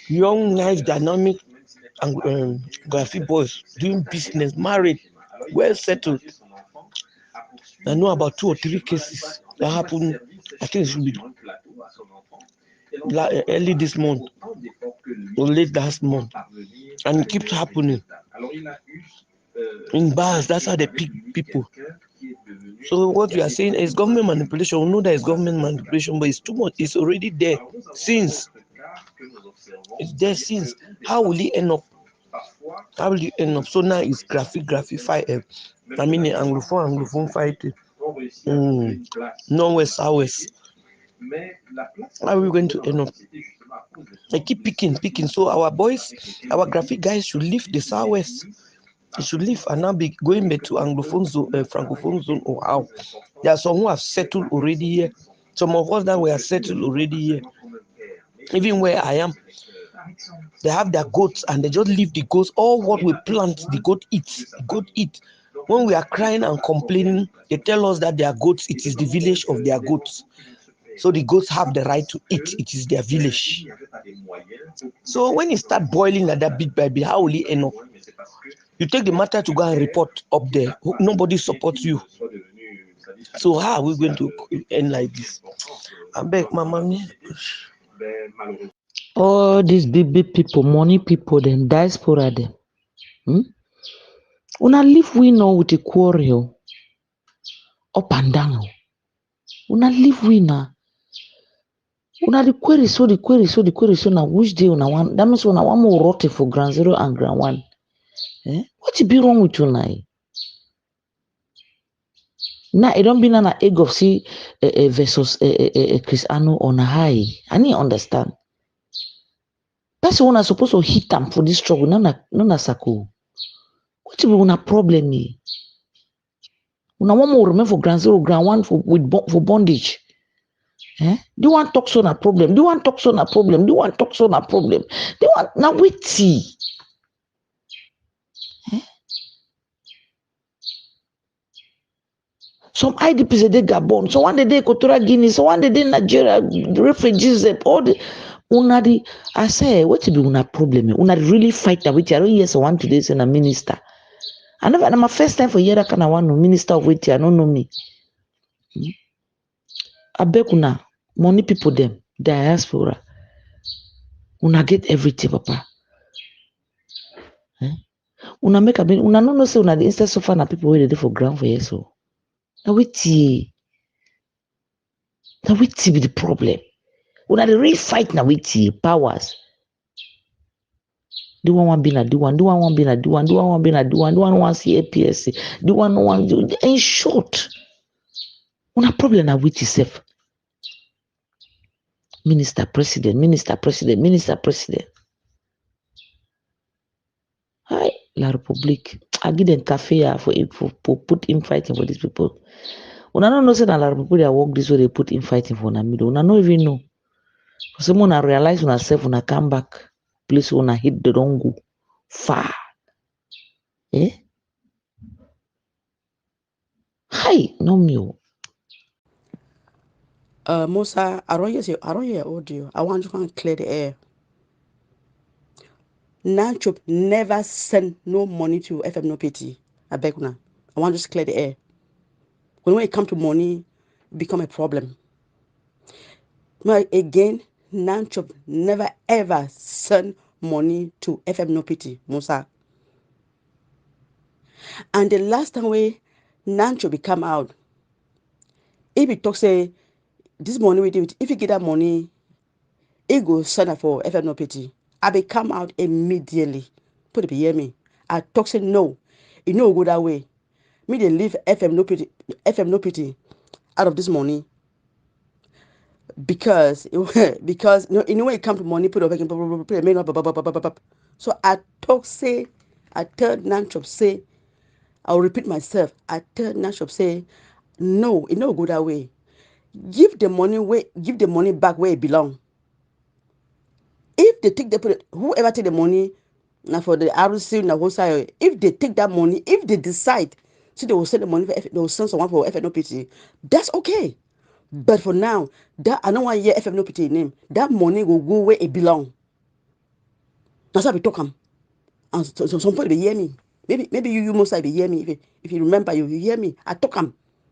Young, nice, dynamic, and graphic boys doing business, married, well settled. I know about 2 or 3 cases that happened. I think it should be early this month or late last month, and it keeps happening in bars. That's how they pick people. So what we are saying is government manipulation. We know that it's government manipulation, but it's too much. It's already there since. It's there since. How will it end up? How will it end up? So now it's graphic fight. I mean, Anglophone fighting. Northwest, Southwest. How are we going to end up? They keep picking. So our boys, our graphic guys should leave the Southwest. They should leave and now be going back to Anglophone zone, Francophone zone, or how? There are some who have settled already here. Some of us that were settled already here. Even where I am, they have their goats and they just leave the goats. All what we plant, the goat eats. The goat eat. When we are crying and complaining, they tell us that their goats, it is the village of their goats. So the goats have the right to eat. It is their village. So when you start boiling like that bit by bit, how will it end up? You take the matter to go and report up there. Nobody supports you. So how are we going to end like this? I beg my mommy. All these big people, money people, then diaspora them. Una live we know with a quarrel up and down. Una live we na. Una the query so now which day una one that means una one more rotte for ground zero and ground one. What be wrong with you now? Now it don't be an egg of see versus Cristiano on a high. I need understand. That's when I supposed to hit them for this struggle. Nona sako. What be una problem here? Una one more remain for ground zero, ground one for bondage. Do you want talk so na problem? Do you want talk so na problem? Do you want talk so na problem? Do you want now wait see? Some IDPs they Gabon, so one day Equatorial Guinea, so one day Nigeria, the refugees, all the unadi. I say, what to be una problem? Una really fight that with you. I don't hear someone today saying a minister. I never, my first time for year that kind of one minister of which I don't know me. I beg una money people them diaspora. Una get everything, papa. Una make a bit. Una no say una the instead so far na people where they for ground for years so. Now wait be the problem. Una the real fight na wait powers. Do one be na do one be na do one be na do one want see APSC, do one no one do. In short, una problem na with itself. Minister, president. Hi, La République. I give them cafe for put in fighting for these people. Una no know say na La République they work this way they put in fighting for na middle. Una no even know. Someone I realize una self una come back, please una hit the wrong go far. Eh? Hi, no me. Musa, I don't hear audio. I want you to clear the air. Nanchop never send no money to FM no PT. I beg now. I want you to clear the air. When it comes to money, it become a problem. But again, Nanchop never ever send money to FM no PT, Musa. And the last time we Nanchop come out, if he talk say this money we do, if you get that money, it go send up for FM no PT. I be come out immediately. Put it hear me. I talk say no, it no go that way. Me they leave FM no PT out of this money because you know when it come to money put over so I talk say I tell Nanchop say I'll repeat myself. I tell Nanchop say no, it no go that way. Give the money back where it belong. If they take whoever take the money now for the RC now whole side, if they take that money, if they decide, so they will send the money they will send someone for FNOPT, that's okay. But for now, that I don't want to hear FNOPT name. That money will go where it belong. That's how we talk. And so some people they hear me. Maybe you must be hear me. If you remember, you hear me. I talk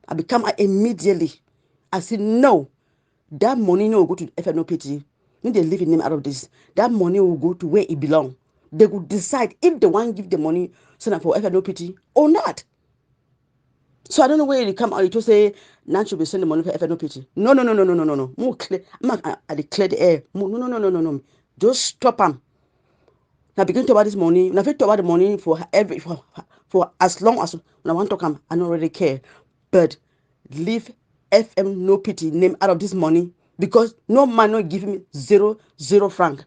I become immediately. I said no. That money no go to FNOPT. When they leave name out of this, that money will go to where it belong. They will decide if they want to give the money send for FNOPT or not. So I don't know where you come out to say Nan should be sending money for FNOPT. No. More clear. I declare the air. No. Just stop them. Now begin to about this money. Now if you talk about the money for as long as I want to come, I don't really care. But leave FM no pity name out of this money because no man no give me zero franc,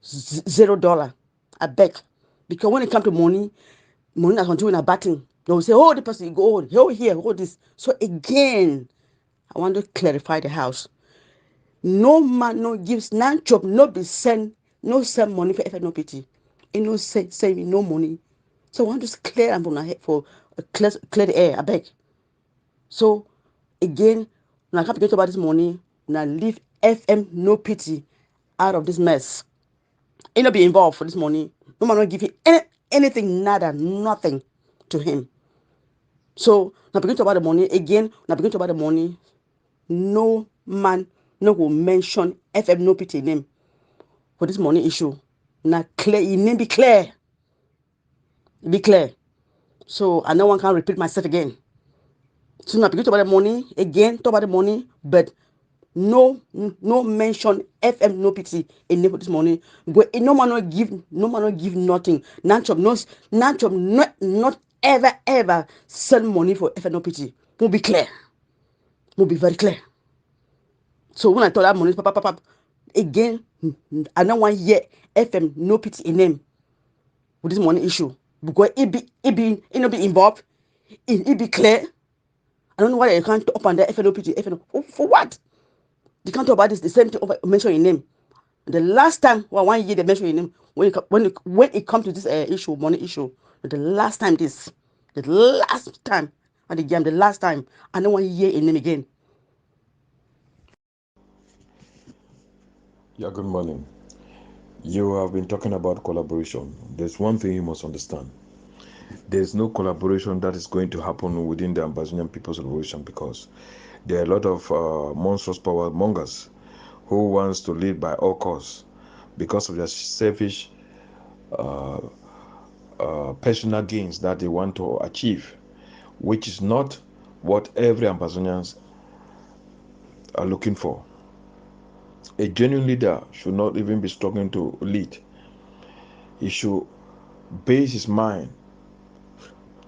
$0. I beg. Because when it comes to money that's continuing a batting. They will say, oh, the person go on, hold here, hold this. So again, I want to clarify the house. No man no gives Nanchop no be send money for FNOPT. It no say no money. So I want to clear and for clear the air, I beg. So again, when I come to get about this money, now leave FM no pity out of this mess. It not be involved for this money. No man not give him anything, nada, nothing to him. So now begin to about the money again. Now begin to about the money. No man no will mention FM no pity name for this money issue. Now clear, it name be clear. Be clear. So I no one can repeat myself again. So now begin to about the money again. Talk about the money, but no mention FM no pity in name for this money. No man no give nothing. Nanchop not ever send money for FM no pity. Will be clear. Will be very clear. So when I told that money, again, I don't want to hear FM no pity in name with this money issue because it be involved. It be clear. I don't know why you can't talk on the FNOPT. For what? You can't talk about this the same thing mention your name. The last time 1 year they mention your name when it comes to this issue, money issue. The last time and the last time. I don't want to hear a name again. Yeah, good morning. You have been talking about collaboration. There's one thing you must understand. There's no collaboration that is going to happen within the Ambazonian People's Revolution because there are a lot of monstrous power mongers who wants to lead by all costs because of their selfish personal gains that they want to achieve, which is not what every Ambazonians are looking for. A genuine leader should not even be struggling to lead. He should base his mind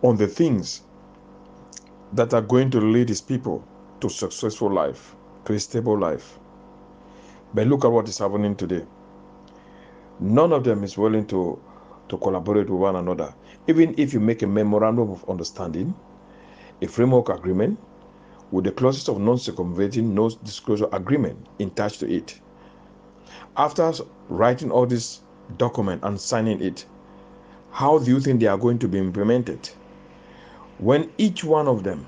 on the things that are going to lead his people to successful life, to a stable life. But look at what is happening today. None of them is willing to collaborate with one another. Even if you make a memorandum of understanding, a framework agreement, with the clauses of non-circumventing, non-disclosure agreement attached to it. After writing all this document and signing it, how do you think they are going to be implemented? When each one of them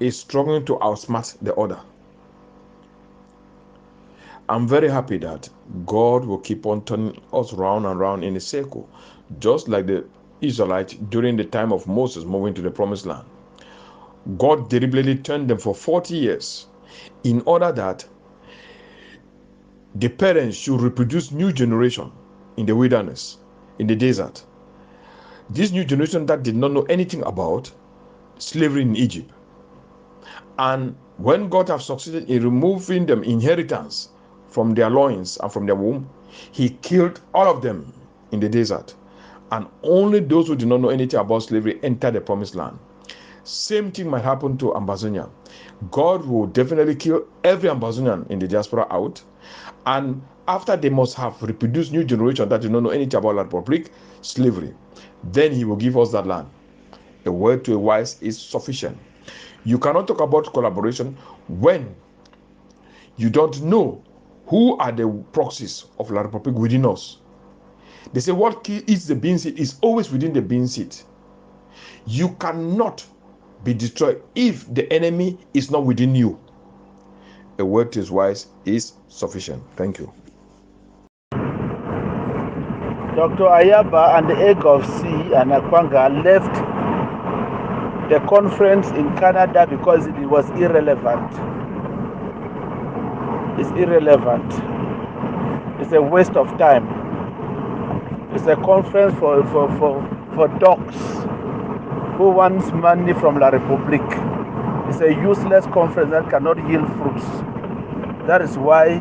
is struggling to outsmart the other. I'm very happy that God will keep on turning us round and round in a circle, just like the Israelites during the time of Moses moving to the promised land. God deliberately turned them for 40 years in order that the parents should reproduce new generation in the wilderness, in the desert. This new generation that did not know anything about slavery in Egypt. And when God have succeeded in removing them inheritance from their loins and from their womb, he killed all of them in the desert. And only those who did not know anything about slavery entered the promised land. Same thing might happen to Ambazonia. God will definitely kill every Ambazonian in the diaspora out. And after they must have reproduced new generation that do not know anything about La Republic, slavery, then he will give us that land. A word to a wise is sufficient. You cannot talk about collaboration when you don't know who are the proxies of La Republic within us. They say what eats the bean seed is always within the bean seed. You cannot be destroyed if the enemy is not within you. A word to his wise is sufficient. Thank you. Dr. Ayaba and the Egg of Sea and Akwanga left the conference in Canada because it was irrelevant. It's irrelevant. It's a waste of time. It's a conference for dogs who wants money from La Republique. It's a useless conference that cannot yield fruits. That is why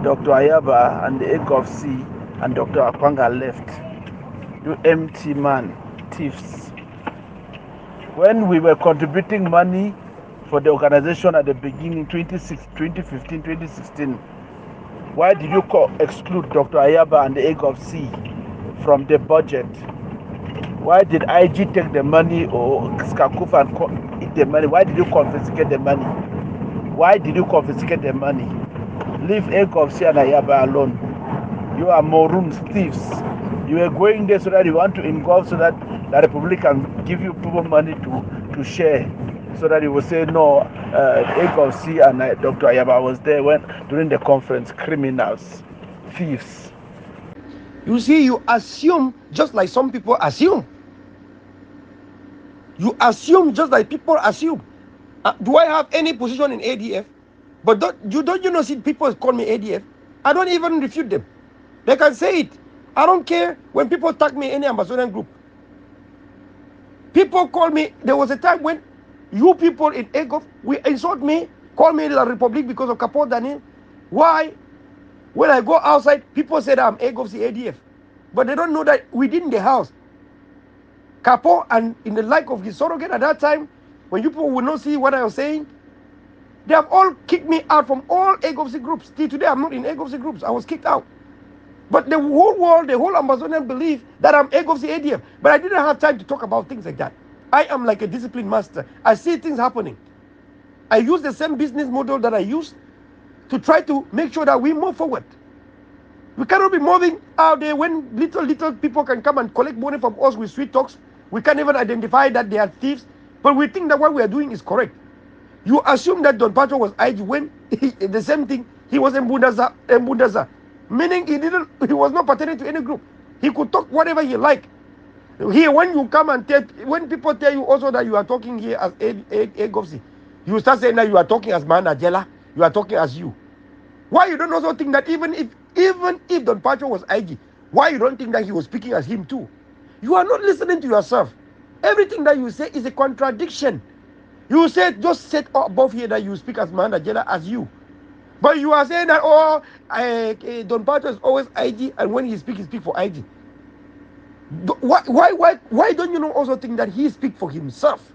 Dr. Ayaba and the Egg of Sea and Dr. Akwanga left. You empty man, thieves. When we were contributing money for the organization at the beginning, 2015, 2016, why did you exclude Dr. Ayaba and the Egg of Sea from the budget? Why did IG take the money or Skakufa and eat the money? Why did you confiscate the money? Why did you confiscate the money? Leave Egg of Sea and Ayaba alone. You are Maroons, thieves. You are going there so that you want to engulf so that the Republic can give you people money to share. So that you will say, no, Egg of Sea and Dr. Ayaba was there during the conference. Criminals, thieves. You see, you assume just like some people assume. You assume just like people assume. Do I have any position in ADF? But don't you know, see, people call me ADF. I don't even refute them. They can say it. I don't care when people tag me any Ambazonian group. People call me, there was a time when you people in EGOF, we insult me, call me La Republique because of Capo Daniel. Why? When I go outside, people say that I'm EGOF, the ADF. But they don't know that within the house, Capo and in the like of his surrogate at that time, when you people will not see what I was saying, they have all kicked me out from all EGOF groups. Till today, I'm not in EGOF groups. I was kicked out. But the whole world, the whole Ambazonian believe that I'm egg of the ADF. But I didn't have time to talk about things like that. I am like a disciplined master. I see things happening. I use the same business model that I use to try to make sure that we move forward. We cannot be moving out there when little people can come and collect money from us with sweet talks. We can't even identify that they are thieves. But we think that what we are doing is correct. You assume that Don Pacho was IG when the same thing, he was Mbundaza. Meaning he was not pertaining to any group. He could talk whatever he liked. Here, when you come and when people tell you also that you are talking here as a Gopsi, you start saying that you are talking as Manajela, you are talking as you. Why you don't also think that even if Don Pacho was IG, why you don't think that he was speaking as him too? You are not listening to yourself. Everything that you say is a contradiction. You said just set above here that you speak as Manajela as you. But you are saying that Don Pacho is always IG, and when he speak for IG. Why don't you also think that he speak for himself?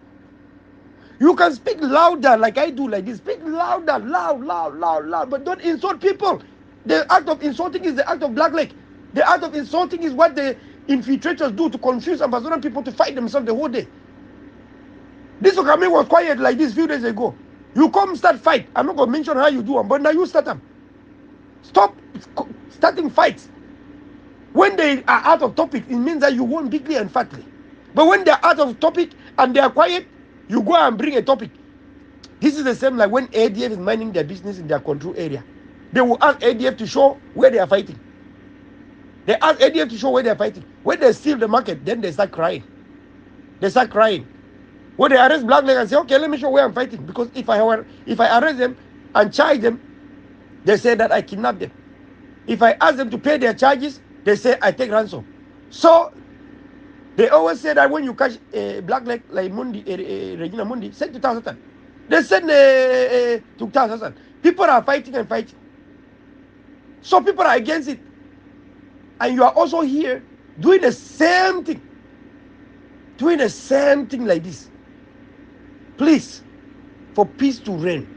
You can speak louder like I do like this. Speak louder, loud, but don't insult people. The act of insulting is the act of blackleg. The act of insulting is what the infiltrators do to confuse Ambazonian people to fight themselves the whole day. This Okame was quiet like this few days ago. You come start fight. I'm not going to mention how you do them, but now you start them. Stop starting fights. When they are out of topic, it means that you won bigly and fatly. But when they are out of topic and they are quiet, you go and bring a topic. This is the same like when ADF is minding their business in their control area. They will ask ADF to show where they are fighting. They ask ADF to show where they are fighting. When they steal the market, then they start crying. They start crying. When they arrest blackleg and say, okay, let me show where I'm fighting. Because if I arrest them and charge them, they say that I kidnapped them. If I ask them to pay their charges, they say I take ransom. So they always say that when you catch blackleg like Mundi, Regina Mundi, send to Tazatan. They send to Tazatan. People are fighting and fighting. So people are against it. And you are also here doing the same thing. Doing the same thing like this. Please, for peace to reign,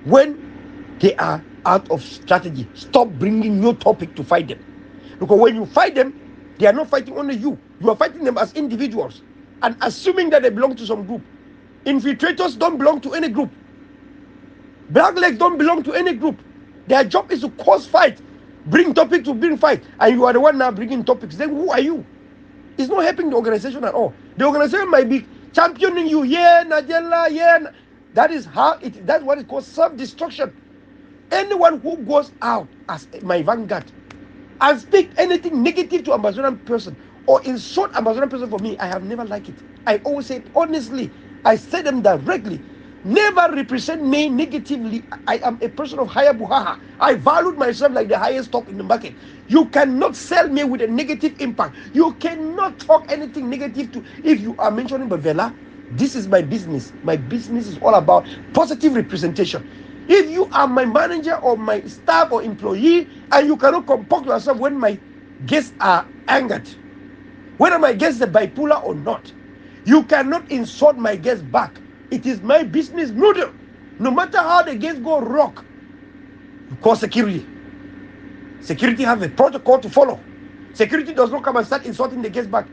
when they are out of strategy, stop bringing new topic to fight them. Because when you fight them, they are not fighting only you. You are fighting them as individuals and assuming that they belong to some group. Infiltrators don't belong to any group. Blacklegs don't belong to any group. Their job is to cause fight, bring topic to bring fight, and you are the one now bringing topics. Then who are you? It's not helping the organization at all. The organization might be championing you, yeah, Najela, yeah. That is how it. That's what is called self-destruction. Anyone who goes out as my vanguard and speak anything negative to Ambazonian person or insult Ambazonian person for me, I have never liked it. I always say it honestly. I say them directly. Never represent me negatively. I am a person of higher buhaha. I valued myself like the highest stock in the market. You cannot sell me with a negative impact. You cannot talk anything negative to. If you are mentioning Bavela, this is my business. My business is all about positive representation. If you are my manager or my staff or employee and you cannot comport yourself when my guests are angered, whether my guests are bipolar or not, you cannot insult my guests back. It is my business model. No matter how the guests go rock, you call security. Security have a protocol to follow. Security does not come and start insulting the guests back.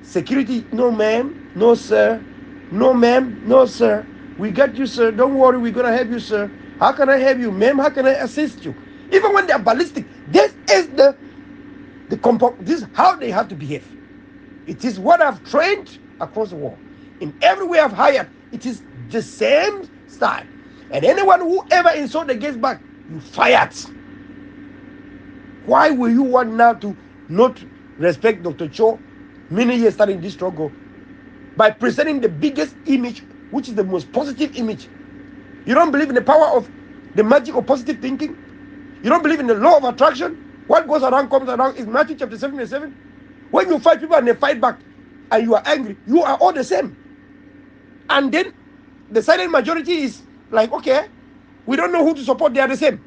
Security, no ma'am, no sir, no ma'am, no sir. We got you, sir. Don't worry, we're gonna help you, sir. How can I help you, ma'am? How can I assist you? Even when they are ballistic, this is this is how they have to behave. It is what I've trained across the world. In every way I've hired, it is the same style. And anyone who ever insult the guest back, you fired. Why will you want now to not respect Dr. Cho many years starting this struggle by presenting the biggest image, which is the most positive image? You don't believe in the power of the magic of positive thinking? You don't believe in the law of attraction? What goes around comes around is Matthew chapter 7:7. When you fight people and they fight back and you are angry, you are all the same. And then the silent majority is like, okay, we don't know who to support, they are the same.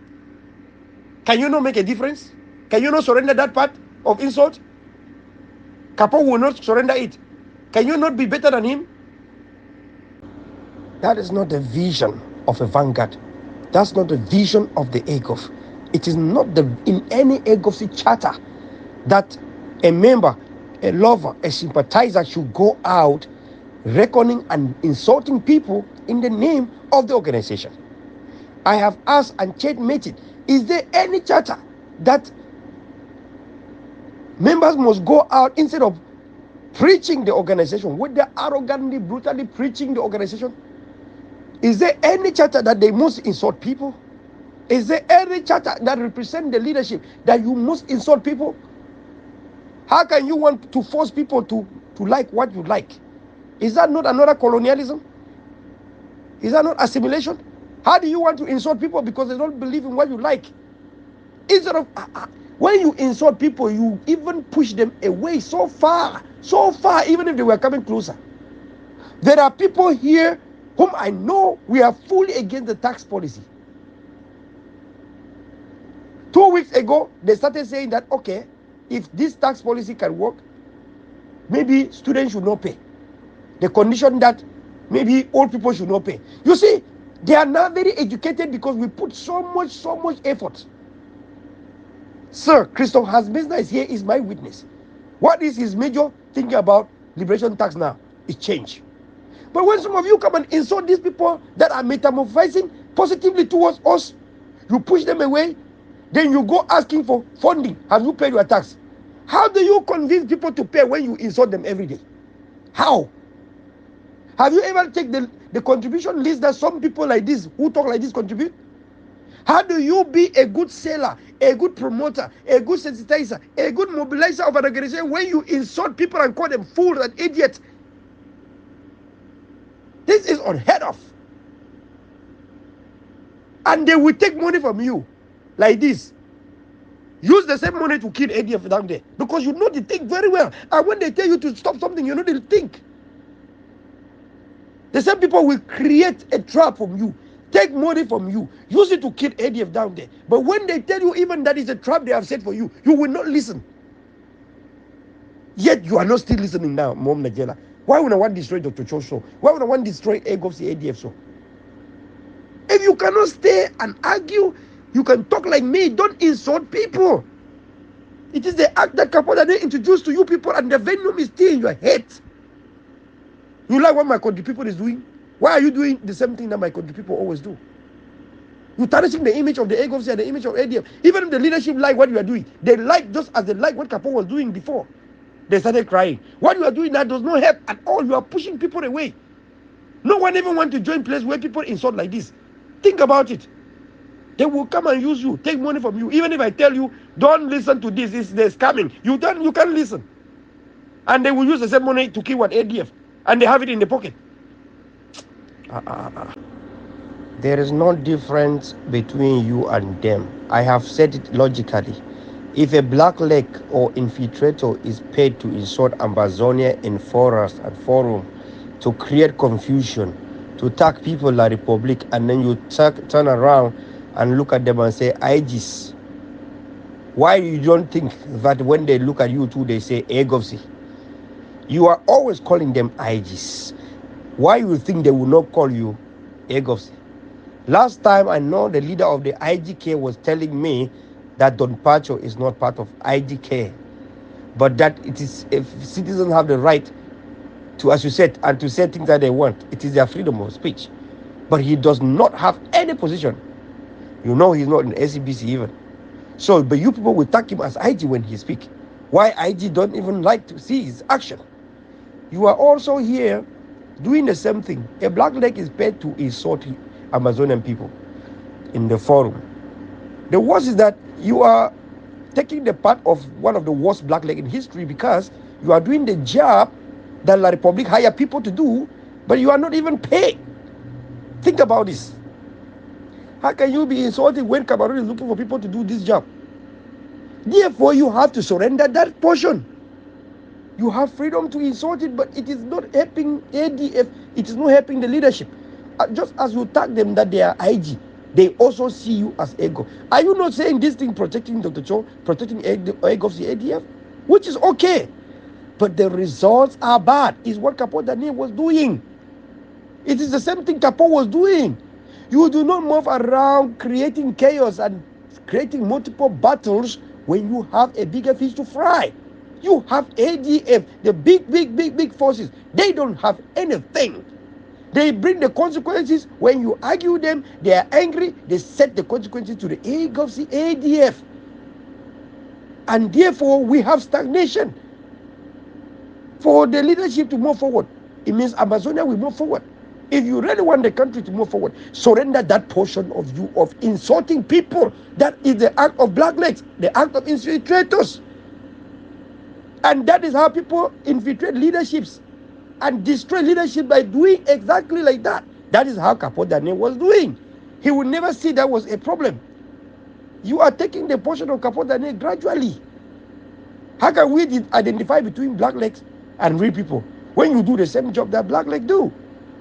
Can you not make a difference? Can you not surrender that part of insult? Kapo will not surrender it. Can you not be better than him? That is not the vision of a vanguard. That's not the vision of the AGOF. It is not in any AGOF charter that a member, a lover, a sympathizer should go out reckoning and insulting people in the name of the organization. I have asked and checkmated, is there any charter that members must go out instead of preaching the organization, when they're arrogantly, brutally preaching the organization, is there any charter that they must insult people? Is there any charter that represents the leadership that you must insult people? How can you want to force people to like what you like? Is that not another colonialism? Is that not assimilation? How do you want to insult people because they don't believe in what you like? Instead of, when you insult people, you even push them away so far, even if they were coming closer. There are people here whom I know we are fully against the tax policy. 2 weeks ago, they started saying that, okay, if this tax policy can work, maybe students should not pay. The condition that maybe old people should not pay. You see, they are now very educated because we put so much effort. Sir, Christoph Hasbesna is here, is my witness. What is his major thinking about liberation tax now? Is change. But when some of you come and insult these people that are metamorphosing positively towards us, you push them away, then you go asking for funding. Have you paid your tax? How do you convince people to pay when you insult them every day? How? Have you ever taken the contribution list that some people like this, who talk like this, contribute? How do you be a good seller, a good promoter, a good sensitizer, a good mobilizer of an organization when you insult people and call them fools and idiots? This is unheard of. And they will take money from you like this. Use the same money to kill ADF down there because you know they think very well. And when they tell you to stop something, you know they think. The same people will create a trap from you, take money from you, use it to kill ADF down there. But when they tell you even that is a trap they have set for you, you will not listen. Yet you are not still listening now, Mom Najela. Why would I want to destroy Dr. Cho? Why would I want to destroy AGOFC ADF so? If you cannot stay and argue, you can talk like me. Don't insult people. It is the act that Kapoda they introduced to you people, and the venom is still in your head. You like what my country people is doing? Why are you doing the same thing that my country people always do? You're tarnishing the image of the AGOFC and the image of ADF. Even if the leadership like what you are doing, they like just as they like what Kapo was doing before. They started crying. What you are doing now does not help at all. You are pushing people away. No one even wants to join place where people insult like this. Think about it. They will come and use you, take money from you. Even if I tell you, don't listen to this, they're scamming. You can't listen. And they will use the same money to kill what ADF. And they have it in the pocket. There is no difference between you and them. I have said it logically. If a black leg or infiltrator is paid to insult Ambazonia in forest and forum, to create confusion, to attack people like Republic, and then you turn around and look at them and say, IGs. Why you don't think that when they look at you too, they say, AGOFC? You are always calling them IGs. Why you think they will not call you AGOFC? Last time I know the leader of the IGK was telling me that Don Pacho is not part of IGK, but that it is, if citizens have the right to associate and to say things that they want, it is their freedom of speech. But he does not have any position. You know he's not in SCBC even. So, but you people will tag him as IG when he speaks. Why IG don't even like to see his action? You are also here doing the same thing. A black leg is paid to insult Amazonian people in the forum. The worst is that you are taking the part of one of the worst black leg in history because you are doing the job that La Republic hire people to do, but you are not even paid. Think about this. How can you be insulted when Cameroon is looking for people to do this job? Therefore, you have to surrender that portion. You have freedom to insult it, but it is not helping ADF. It is not helping the leadership. Just as you tag them that they are IG, they also see you as ego. Are you not saying this thing protecting Dr. Cho, protecting AGOFC ADF? Which is okay. But the results are bad, is what Capo Daniel was doing. It is the same thing Capo was doing. You do not move around creating chaos and creating multiple battles when you have a bigger fish to fry. You have ADF, the big forces. They don't have anything. They bring the consequences. When you argue them, they are angry. They set the consequences to the AGOFC ADF. And therefore, we have stagnation. For the leadership to move forward, it means Amazonia will move forward. If you really want the country to move forward, surrender that portion of you of insulting people. That is the act of blacklegs, the act of infiltrators. And that is how people infiltrate leaderships and destroy leadership, by doing exactly like that. That is how Capote Daniel was doing. He would never see that was a problem. You are taking the portion of Capote Daniel gradually. How can we identify between blacklegs and real people when you do the same job that blacklegs do?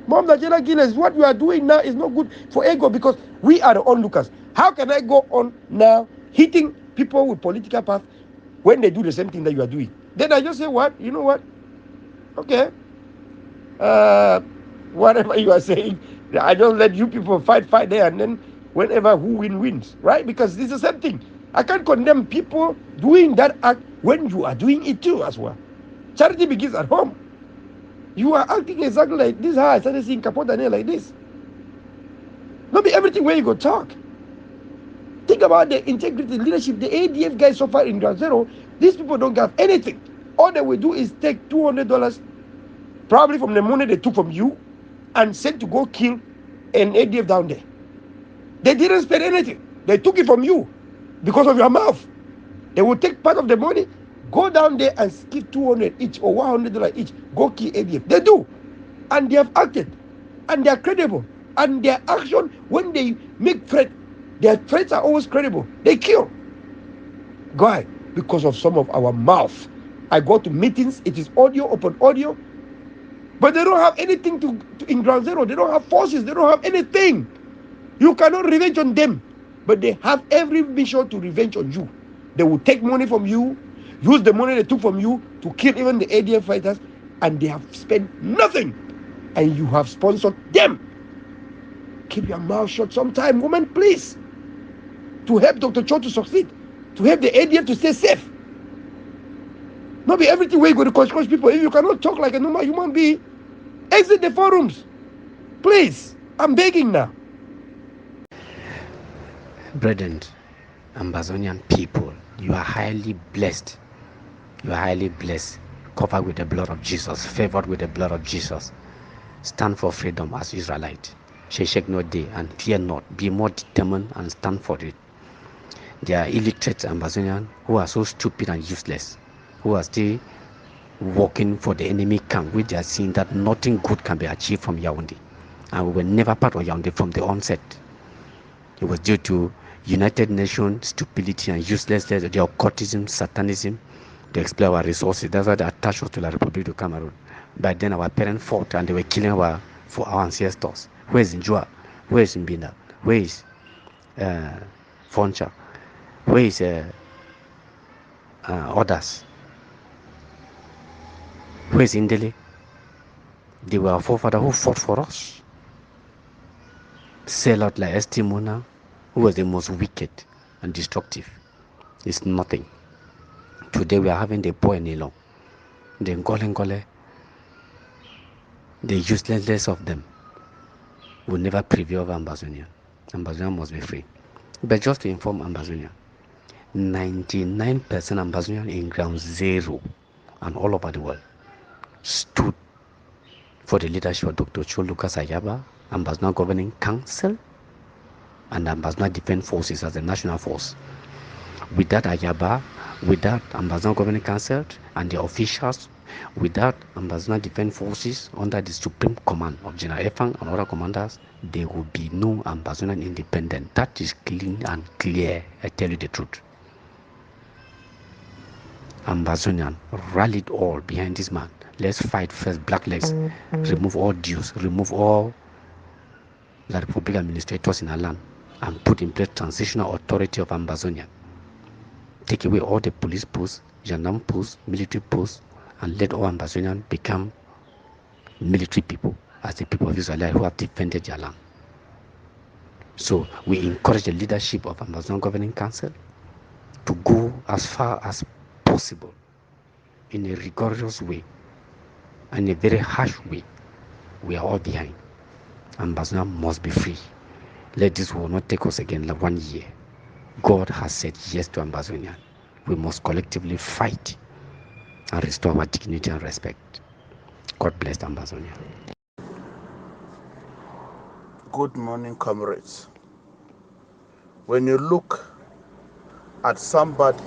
Mom Nigeria Guinness, what you are doing now is not good for ego, because we are the onlookers. How can I go on now hitting people with political path when they do the same thing that you are doing? Then I just say, what? You know what? Okay. Whatever you are saying, I don't let you people fight there, and then whenever who wins, right? Because it's the same thing. I can't condemn people doing that act when you are doing it too as well. Charity begins at home. You are acting exactly like this. How I started seeing Capote Daniel like this. Not be everything where you go talk. Think about the integrity, leadership. The ADF guys so far in Ground Zero, these people don't have anything. All they will do is take $200, probably from the money they took from you, and sent to go kill an ADF down there. They didn't spend anything. They took it from you because of your mouth. They will take part of the money, go down there and give $200 each or $100 each. Go kill ADF. They do. And they have acted. And they are credible. And their action, when they make threat, their threats are always credible. They kill. Why? Because of some of our mouth. I go to meetings, it is audio, open audio. But they don't have anything to in Ground Zero. They don't have forces. They don't have anything. You cannot revenge on them. But they have every mission to revenge on you. They will take money from you, use the money they took from you to kill even the ADF fighters, and they have spent nothing. And you have sponsored them. Keep your mouth shut sometime, woman, please. To help Dr. Cho to succeed. To help the ADF to stay safe. Not be everything where you go to coach people. If you cannot talk like a normal human being, exit the forums. Please. I'm begging now. Brethren, Ambazonian people, you are highly blessed. You are highly blessed. Covered with the blood of Jesus. Favored with the blood of Jesus. Stand for freedom as Israelite. Shake no day and fear not. Be more determined and stand for it. There are illiterate Ambazonians who are so stupid and useless, who are still working for the enemy camp, which they are seeing that nothing good can be achieved from Yaoundé. And we were never part of Yaoundé from the onset. It was due to United Nations stupidity and uselessness, the occultism, satanism, to exploit our resources. That's why they attached us to La Republic of Cameroon. But then our parents fought and they were killing our ancestors. Where is Njua? Where is Mbina? Where is Foncha? Where is others? Where is Indele? They were our forefathers who fought for us. Sell out like Estimona, who was the most wicked and destructive. It's nothing. Today we are having the boy Nilo, the Ngole, the uselessness of them will never prevail over Ambazonia. Ambazonia must be free. But just to inform Ambazonia, 99% Ambazonian in Ground Zero and all over the world stood for the leadership of Dr. Cho Lucas Ayaba, Ambazonian Governing Council, and Ambazonian Defense Forces as the national force. Without Ayaba, without Ambazonian Governing Council and the officials, without Ambazonian Defense Forces under the supreme command of General Efang and other commanders, there will be no Ambazonian independence. That is clean and clear. I tell you the truth. Ambazonian rallied all behind this man. Let's fight first. Blacklegs, remove all dues, remove all La Republic administrators in our land, and put in place transitional authority of Ambazonia. Take away all the police posts, gendarme posts, military posts, and let all Ambazonians become military people, as the people of Israel who have defended their land. So we encourage the leadership of Ambazonian Governing Council to go as far as possible in a rigorous way and a very harsh way. We are all behind. Ambazonia must be free. Let this war not take us again like 1 year. God has said yes to Ambazonia. We must collectively fight and restore our dignity and respect. God bless Ambazonia. Good morning, comrades. When you look at somebody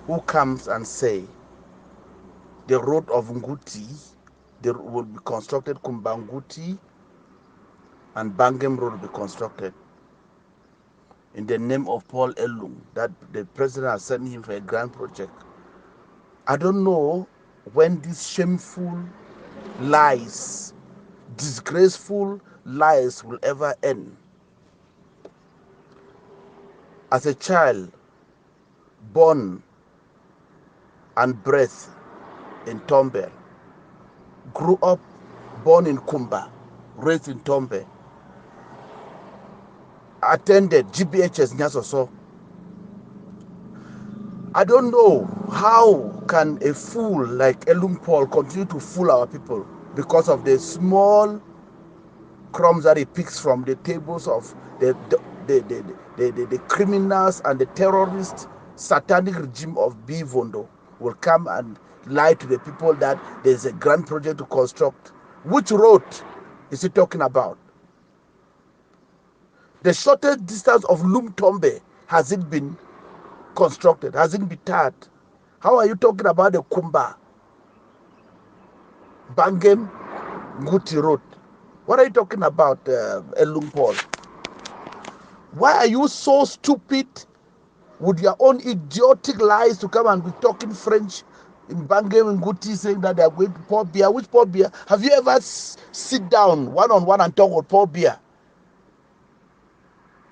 who comes and say the road of Nguti will be constructed, Kumbanguti and Bangem Road will be constructed in the name of Paul Elung, that the president has sent him for a grand project. I don't know when these shameful lies, disgraceful lies will ever end. As a child born and bred in Tombe, grew up, born in Kumba, raised in Tombe, attended GBHS Nyasoso. I don't know how can a fool like Elung Paul continue to fool our people because of the small crumbs that he picks from the tables of the criminals and the terrorist satanic regime of B. Vondo will come and lie to the people that there's a grand project to construct. Which road is he talking about? The shortest distance of Lumtombe, has it been constructed? Has it been tarred? How are you talking about the Kumba, Bangem, Nguti Road? What are you talking about, Elung Paul? Why are you so stupid with your own idiotic lies to come and be talking French in Bangem and Nguti, saying that they are going to pour beer? Which pour beer? Have you ever sit down one-on-one and talk about pour beer?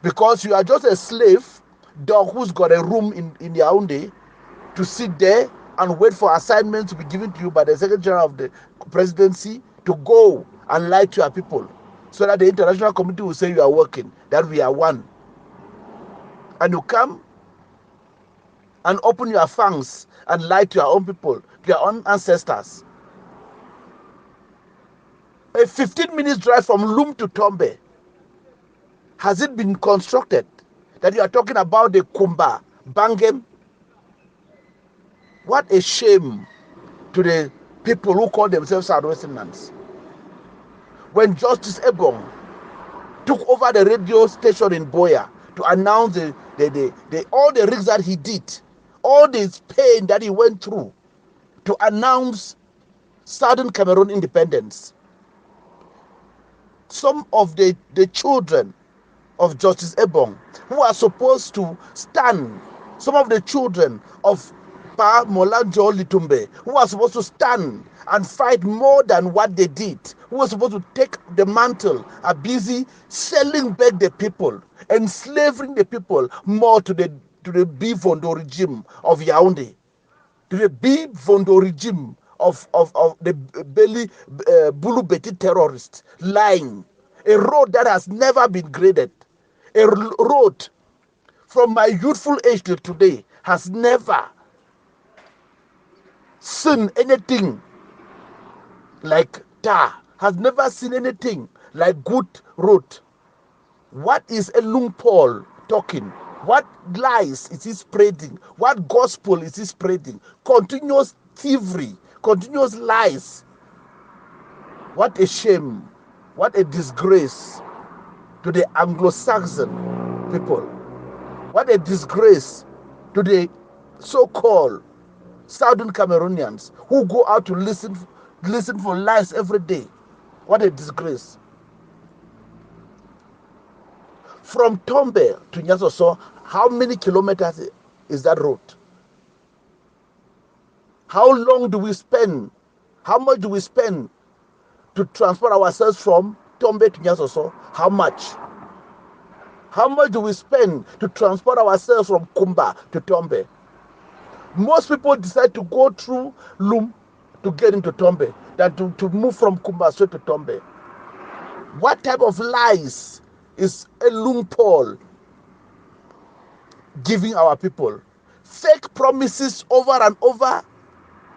Because you are just a slave dog who's got a room in Yaoundé to sit there and wait for assignments to be given to you by the Secretary General of the presidency to go and lie to your people so that the international community will say you are working, that we are one. And you come and open your fangs and lie to your own people, to your own ancestors. A 15 minutes drive from Lum to Tombe, has it been constructed? That you are talking about the Kumba, Bangem? What a shame to the people who call themselves Southwesterners. When Justice Ebong took over the radio station in Boya to announce all the risks that he did, all this pain that he went through to announce Southern Cameroon independence, some of the children of Justice Ebong who are supposed to stand, some of the children of Pa Molanjo Litumbe who are supposed to stand and fight more than what they did, who are supposed to take the mantle, are busy selling back the people, enslaving the people more to the B Vondo regime of Yaoundé, to the B Vondo regime of the Beli Bulu Beti terrorists, lying. A road that has never been graded, a road from my youthful age till today has never seen anything like tar, has never seen anything like good road. What is Elung Paul talking? What lies is he spreading? What gospel is he spreading? Continuous thievery, continuous lies. What a shame, what a disgrace to the Anglo-Saxon people. What a disgrace to the so-called Southern Cameroonians who go out to listen for lies every day. What a disgrace. From Tombe to Nyasoso, how many kilometers is that road? How long do we spend? How much do we spend to transport ourselves from Tombe to Nyasoso? How much? How much do we spend to transport ourselves from Kumba to Tombe? Most people decide to go through Lum to get into Tombe than to move from Kumba straight to Tombe. What type of lies is Elung Paul giving our people? Fake promises over and over,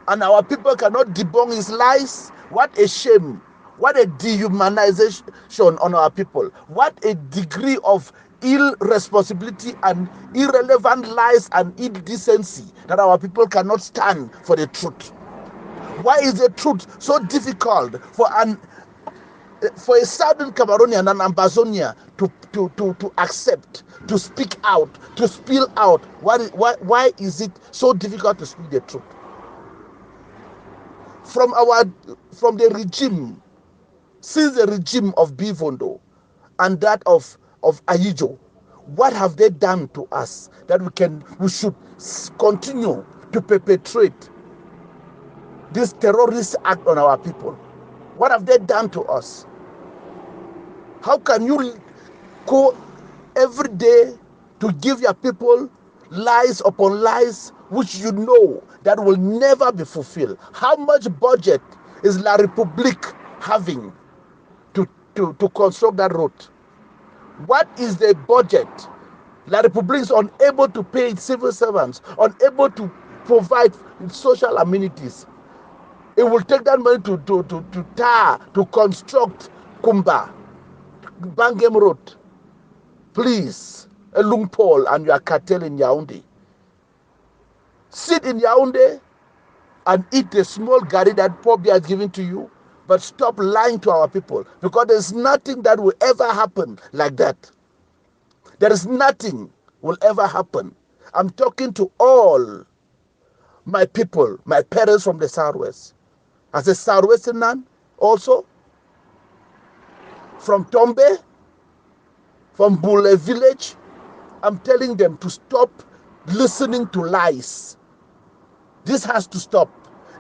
and our people cannot debunk his lies. What a shame. What a dehumanization on our people. What a degree of irresponsibility and irrelevant lies and indecency that our people cannot stand for the truth? Why is the truth so difficult for a southern Cameroonian and Ambazonian to accept, to speak out, to spill out? Why is it so difficult to speak the truth? From the regime, since the regime of Bivondo and that of Ayijo, what have they done to us that we should continue to perpetrate this terrorist act on our people? What have they done to us? How can you go every day to give your people lies upon lies which you know that will never be fulfilled? How much budget is La République having to construct that road? What is the budget? La République is unable to pay its civil servants, unable to provide social amenities. It will take that money to construct Kumba, Bangem Road. Please, Elung Paul and your cartel in Yaoundé, sit in Yaoundé and eat the small gari that Pobia has given to you, but stop lying to our people, because there's nothing that will ever happen like that. There is nothing will ever happen. I'm talking to all my people, my parents from the Southwest. As a Southwesterner also, from Tombe, from Bule village, I'm telling them to stop listening to lies. This has to stop.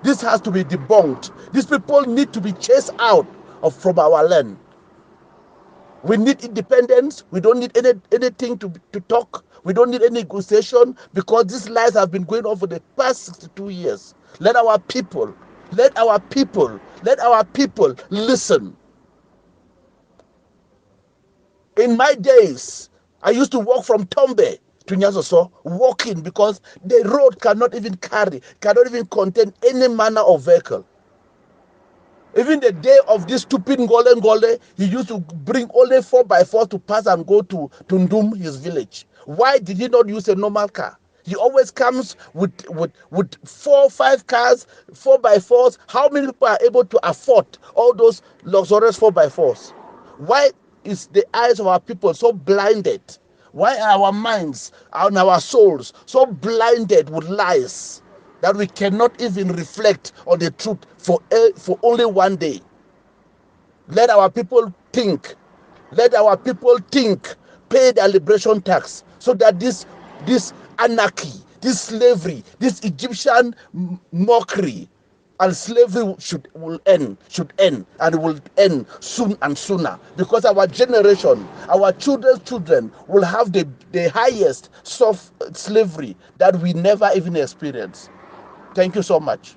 This has to be debunked. These people need to be chased out from our land. We need independence. We don't need anything to talk. We don't need any negotiation, because these lies have been going on for the past 62 years. Let our people listen. In my days, I used to walk from Tombe to Nyasoso, walking, because the road cannot even contain any manner of vehicle. Even the day of this stupid Ngole, he used to bring only 4x4 to pass and go to Ndum, his village. Why did he not use a normal car? He always comes with 4, 5 cars, 4x4s. How many people are able to afford all those luxurious 4x4s? Why is the eyes of our people so blinded? Why are our minds and our souls so blinded with lies that we cannot even reflect on the truth for only one day? Let our people think. Let our people think. Pay their liberation tax, so that this anarchy, this slavery, this Egyptian mockery and slavery should end, and it will end soon and sooner, because our generation, our children's children, will have the highest soft slavery that we never even experienced. Thank you so much.